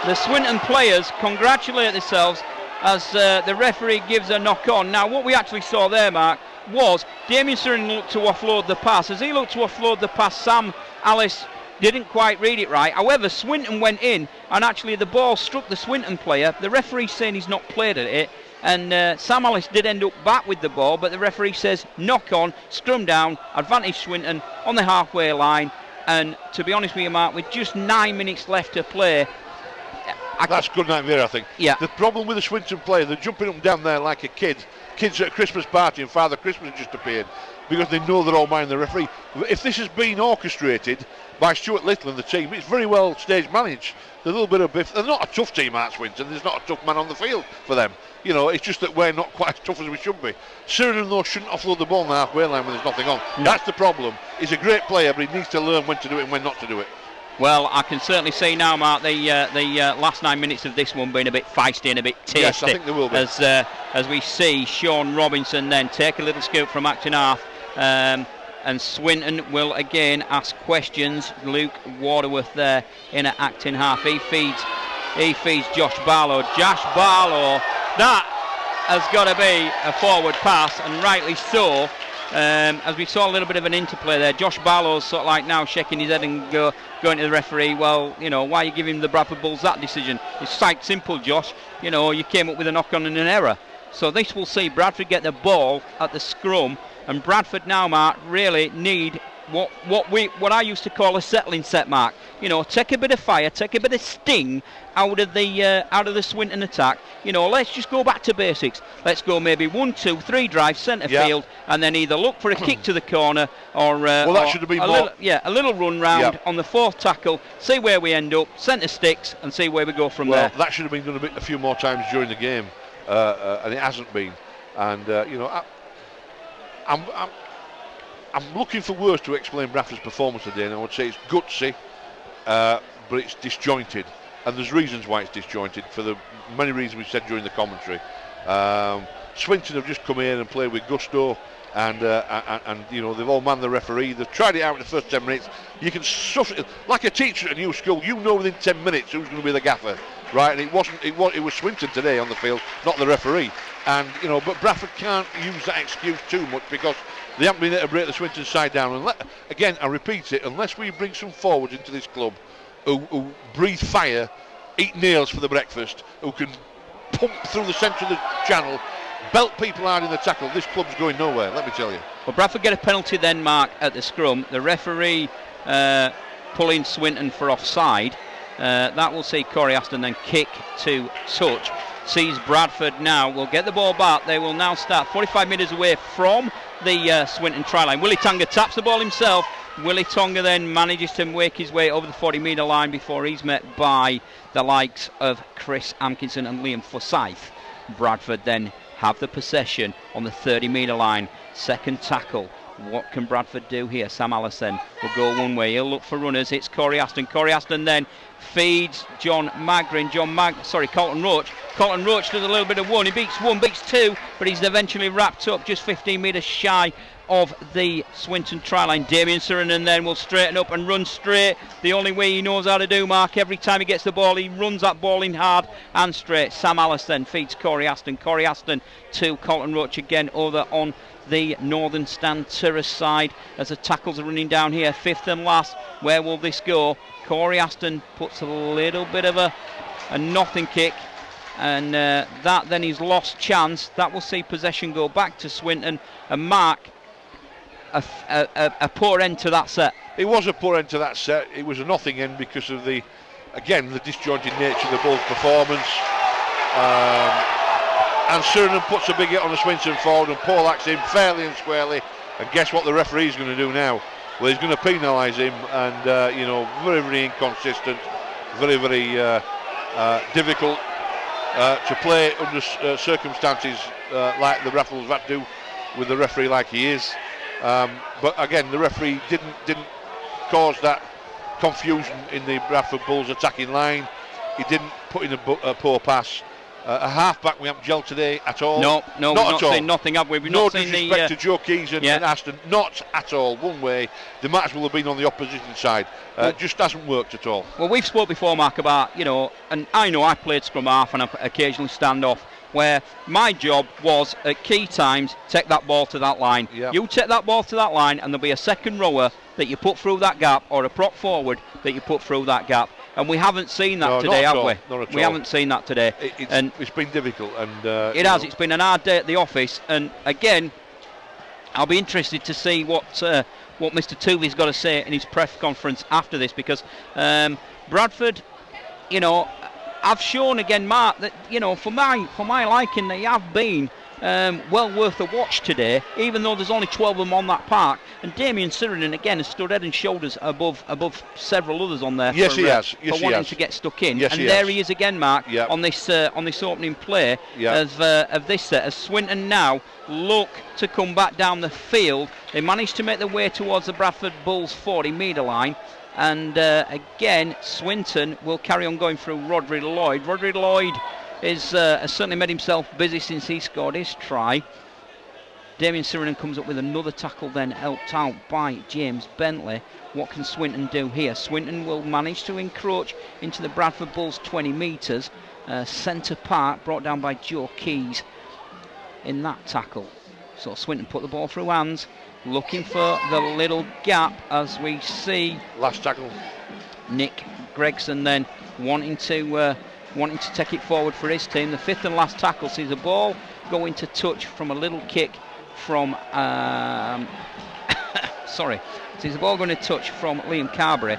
the Swinton players congratulate themselves as the referee gives a knock on. Now what we actually saw there, Mark, was Damien Sirinen looked to offload the pass. As he looked to offload the pass, Sam Alice didn't quite read it right. However, Swinton went in and actually the ball struck the Swinton player. The referee saying he's not played at it, and Sam Alice did end up back with the ball, but the referee says knock on, scrum down, advantage Swinton on the halfway line. And to be honest with you, Mark, with just 9 minutes left to play, that's good night there, I think. Yeah. The problem with the Swinton player, they're jumping up and down there like a kid. Kids at a Christmas party and Father Christmas has just appeared because they know they're all minding the referee. If this has been orchestrated by Stuart Little and the team, it's very well stage managed. They're a little bit of biff. They're not a tough team, at Swinton. There's not a tough man on the field for them. It's just that we're not quite as tough as we should be. Sirinen, though, shouldn't offload the ball on the halfway line when there's nothing on. No. That's the problem. He's a great player, but he needs to learn when to do it and when not to do it. Well, I can certainly see now, Mark, the last 9 minutes of this one being a bit feisty and a bit tasty. Yes, I think they will be. As we see Sean Robinson then take a little scoop from acting half, and Swinton will again ask questions. Luke Waterworth there in at acting half. He feeds Josh Barlow. Josh Barlow, that has got to be a forward pass, and rightly so. As we saw a little bit of an interplay there, Josh Barlow's sort of like now shaking his head and going to the referee. Well, why are you giving the Bradford Bulls that decision? It's quite simple, Josh. You came up with a knock-on and an error. So this will see Bradford get the ball at the scrum, and Bradford now, Mark, really need what I used to call a settling set, Mark. Take a bit of fire, take a bit of sting out of the Swinton attack. Let's just go back to basics. Let's go maybe 1, 2, 3 drives centre field, and then either look for a kick to the corner or that should have been a little run round on the fourth tackle. See where we end up, centre sticks, and see where we go from there. That should have been done a few more times during the game, and it hasn't been. And I'm looking for words to explain Bradford's performance today, and I would say it's gutsy, but it's disjointed. And there's reasons why it's disjointed, for the many reasons we said during the commentary. Swinton have just come in and played with gusto, and they've all manned the referee. They've tried it out in the first 10 minutes. You can suffer, like a teacher at a new school, within 10 minutes who's going to be the gaffer, right? And it was Swinton today on the field, not the referee. And but Bradford can't use that excuse too much, because They haven't been able to break the Swinton side down. And again, I repeat it, unless we bring some forwards into this club who breathe fire, eat nails for the breakfast, who can pump through the centre of the channel, belt people hard in the tackle, this club's going nowhere, let me tell you. Well, Bradford get a penalty then, Mark, at the scrum. The referee pulling Swinton for offside. That will see Corey Aston then kick to touch. Sees Bradford now will get the ball back. They will now start 45 metres away from the Swinton try line. Willie Tonga taps the ball himself. Willie Tonga then manages to make his way over the 40-metre line before he's met by the likes of Chris Amkinson and Liam Forsyth. Bradford then have the possession on the 30-metre line. Second tackle. What can Bradford do here? Sam Allison will go one way. He'll look for runners. It's Corey Aston. Corey Aston then feeds Colton Roach. Colton Roach does a little bit of one, beats two, but he's eventually wrapped up just 15 metres shy of the Swinton try line. Damien Sirenen then will straighten up and run straight. The only way he knows how to do, Mark. Every time he gets the ball, he runs that ball in hard and straight. Sam Allison feeds Corey Aston. Corey Aston to Colton Roach again over on the northern stand terrace side as the tackles are running down here. Fifth and last. Where will this go? Corey Aston puts a little bit of a nothing kick, and that then is lost chance. That will see possession go back to Swinton, and Mark, a poor end to that set. It was a poor end to that set. It was a nothing end because of the disjointed nature of the Bulls' performance. And Surinam puts a big hit on the Swinton forward, and Polak's in fairly and squarely. And guess what the referee's going to do now? Well, he's going to penalise him, and very, very inconsistent, very, very difficult to play under circumstances like the Raffles had to with the referee like he is. But again, the referee didn't cause that confusion in the Bradford Bulls attacking line. He didn't put in a poor pass. A half-back we haven't gelled today at all. No, not we've at all. Seen nothing, have we? We've no not seen disrespect to Joe Keys and Aston, not at all. One way, they might as well have been on the opposition side. Just hasn't worked at all. Well, we've spoke before, Mark, about, and I played scrum half and I occasionally stand off, where my job was at key times, take that ball to that line. Yep. You take that ball to that line and there'll be a second rower that you put through that gap, or a prop forward that you put through that gap. And we haven't seen that today, have we? Not at we all. haven't seen that today. It's been difficult. And it has. It's been an hard day at the office. And again, I'll be interested to see what Mr. Tuvey's got to say in his press conference after this, because Bradford, I've shown again, Mark, that for my liking, they have been well worth a watch today, even though there's only 12 of them on that park. And Damien Sirenen again has stood head and shoulders above several others on there. Yes, he has. For wanting to get stuck in. Yes, and he there has. he is again, Mark, on this opening play of this set. As Swinton now look to come back down the field, they managed to make their way towards the Bradford Bulls 40-metre line. And again, Swinton will carry on going through Rodri Lloyd. Rodri Lloyd has certainly made himself busy since he scored his try. Damien Sirenen comes up with another tackle, then helped out by James Bentley. What can Swinton do here? Swinton will manage to encroach into the Bradford Bulls 20 metres. Centre park, brought down by Joe Keys in that tackle. So Swinton put the ball through hands, looking for the little gap, as we see last tackle. Nick Gregson then wanting to take it forward for his team. The fifth and last tackle sees the ball go into touch from a little kick from sees the ball going to touch from Liam Carberry.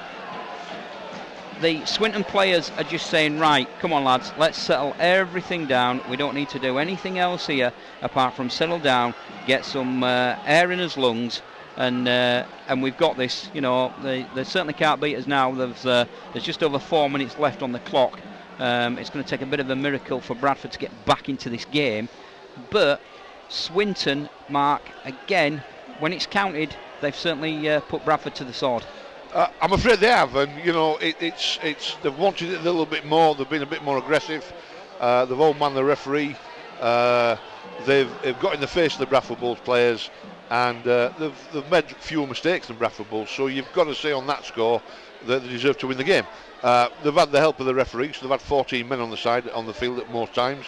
The Swinton players are just saying, right, come on lads, let's settle everything down. We don't need to do anything else here apart from settle down, get some air in his lungs, and we've got this. They certainly can't beat us now. There's just over 4 minutes left on the clock. It's going to take a bit of a miracle for Bradford to get back into this game. But Swinton, Mark, again, when it's counted, they've certainly put Bradford to the sword. I'm afraid they have, and they've wanted it a little bit more. They've been a bit more aggressive. They've all manned the referee. They've got in the face of the Bradford Bulls players, and they've made fewer mistakes than Bradford Bulls. So you've got to say on that score that they deserve to win the game. They've had the help of the referee, so they've had 14 men on the field at most times.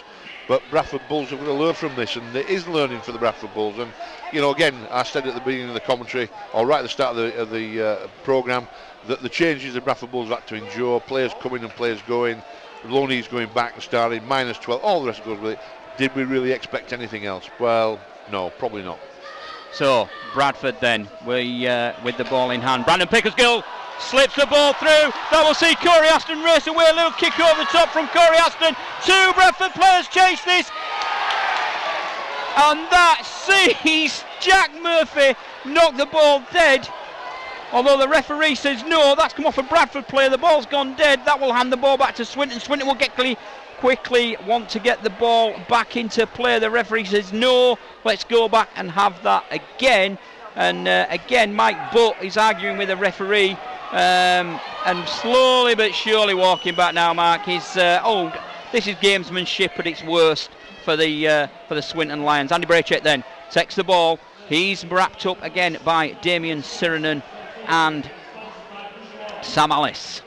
But Bradford Bulls have got to learn from this, and it is learning for the Bradford Bulls. And again, I said at the beginning of the commentary, or right at the start of the programme, that the changes the Bradford Bulls had to endure, players coming and players going, Loney's going back and starting, -12, all the rest goes with it. Did we really expect anything else? Well, no, probably not. So Bradford then, with the ball in hand. Brandon Pickersgill slips the ball through. That will see Corey Aston race away. A little kick over the top from Corey Aston. 2 Bradford players chase this. And that sees Jack Murphy knock the ball dead. Although the referee says no, that's come off a Bradford player. The ball's gone dead. That will hand the ball back to Swinton. Swinton will quickly want to get the ball back into play. The referee says no, let's go back and have that again. And again, Mike Butt is arguing with the referee, and slowly but surely walking back now. Mark is this is gamesmanship at its worst for the Swinton Lions. Andy Braycheck then takes the ball. He's wrapped up again by Damien Sirenen and Sam Alice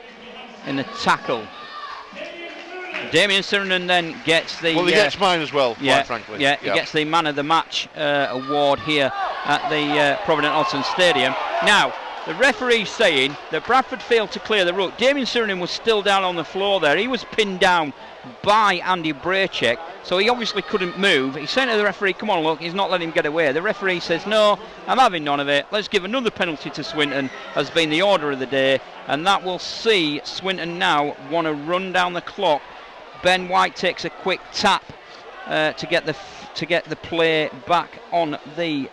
in the tackle. Damien Sirenen then gets the... Well, he gets mine as well, quite frankly. Yeah, he gets the Man of the Match award here at the Provident Hodgson Stadium. Now, the referee's saying that Bradford failed to clear the ruck. Damien Sirenen was still down on the floor there. He was pinned down by Andy Braycheck, so he obviously couldn't move. He's saying to the referee, come on, look, he's not letting him get away. The referee says, no, I'm having none of it. Let's give another penalty to Swinton, has been the order of the day, and that will see Swinton now want to run down the clock. Ben White takes a quick tap to get the play back on the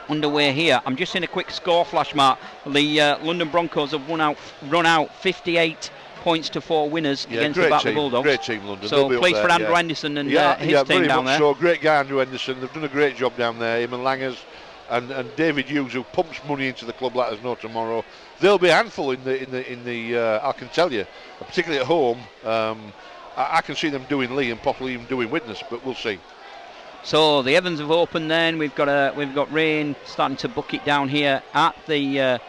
underway here. I'm just in a quick score flash, Mark. The London Broncos have run out 58 points to 4 winners against the Batley Bulldogs. Great team, London. So pleased for Andrew Henderson and his team down there. So great guy, Andrew Henderson. They've done a great job down there. Him and Langers and David Hughes, who pumps money into the club like there's no tomorrow. They'll be a handful in the I can tell you, particularly at home. I can see them doing Lee and possibly even doing Widnes, but we'll see. So the Evans have opened. Then we've got rain starting to bucket down here at the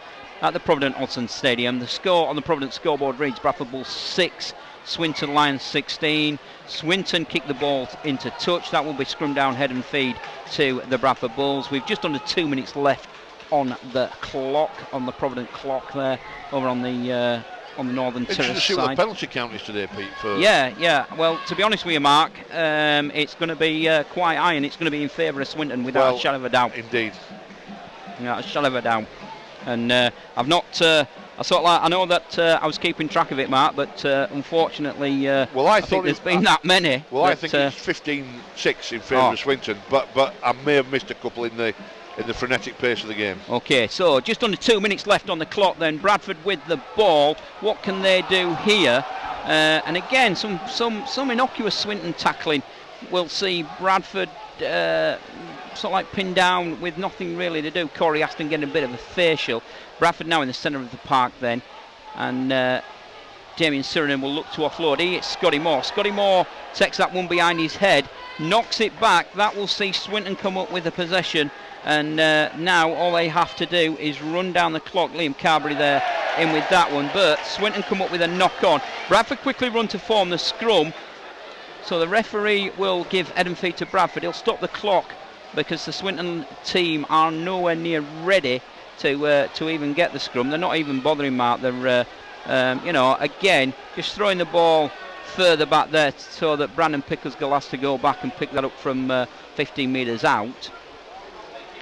Provident Hodgson Stadium. The score on the Provident scoreboard reads Bradford Bulls 6, Swinton Lions 16. Swinton kicked the ball into touch. That will be scrum down, head and feed to the Bradford Bulls. We've just under 2 minutes left on the clock, on the Provident clock there, over on the Northern Terrace side. Interesting to see what the penalty count is today, Pete. Yeah. Well, to be honest with you, Mark, it's going to be quite high, and it's going to be in favour of Swinton without a shadow of a doubt. Indeed. Yeah, a shadow of a doubt. And I've not. I know that I was keeping track of it, Mark, but unfortunately, I think there's been that many. Well, I think it's 15-6 in favour of Swinton, but I may have missed a couple in the frenetic pace of the game. Okay, so just under 2 minutes left on the clock then. Bradford with the ball. What can they do here? And again, some innocuous Swinton tackling. We'll see Bradford sort of like pinned down with nothing really to do. Corey Aston getting a bit of a facial. Bradford now in the centre of the park then. And Damien Sirenen will look to offload. It's Scotty Moore. Scotty Moore takes that one behind his head, knocks it back. That will see Swinton come up with a possession. And now all they have to do is run down the clock. Liam Carberry there in with that one, but Swinton come up with a knock on. Bradford quickly run to form the scrum, so the referee will give head and feet to Bradford. He'll stop the clock because the Swinton team are nowhere near ready to even get the scrum. They're not even bothering, Mark. They're again just throwing the ball further back there so that Brandon Pickersgill has to go back and pick that up from 15 metres out.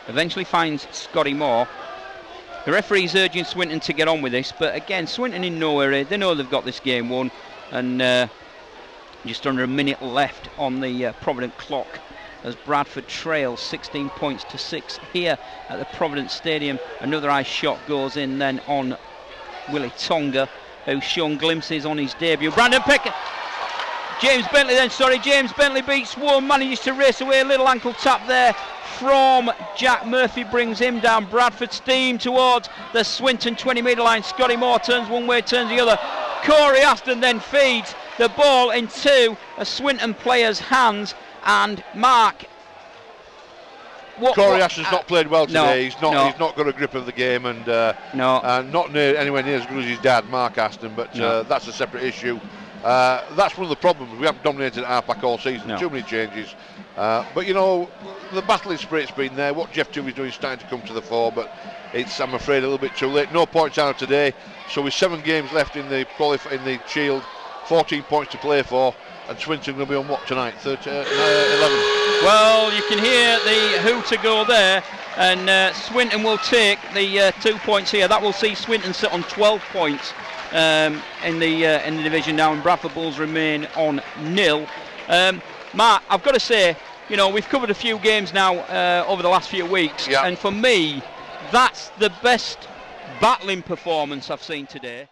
Eventually finds Scotty Moore. The referee's urging Swinton to get on with this, but again, Swinton in no hurry. They know they've got this game won, and just under a minute left on the Provident clock as Bradford trails 16 points to 6 here at the Provident Stadium. Another eye shot goes in then on Willie Tonga, who's shown glimpses on his debut. James Bentley beats one, manages to race away. A little ankle tap there from Jack Murphy brings him down. Bradford steam towards the Swinton 20-metre line. Scotty Moore turns one way, turns the other. Corey Aston then feeds the ball into a Swinton player's hands. And Mark, Corey Aston's not played well today. He's not got a grip of the game, and not anywhere near as good as his dad, Mark Aston. But that's a separate issue. That's one of the problems. We haven't dominated at half-back all season. No. Too many changes. But you know, the battling spirit's been there. What Jeff Toohey's doing is starting to come to the fore, but it's, I'm afraid, a little bit too late. No points out today. So with 7 games left in the in the Shield, 14 points to play for, and Swinton going to be on what tonight? 11. Well, you can hear the hooter go there, and Swinton will take the 2 points here. That will see Swinton sit on 12 points in the division now, and Bradford Bulls remain on 0. Matt, I've got to say, you know, we've covered a few games now over the last few weeks, and for me, that's the best battling performance I've seen today.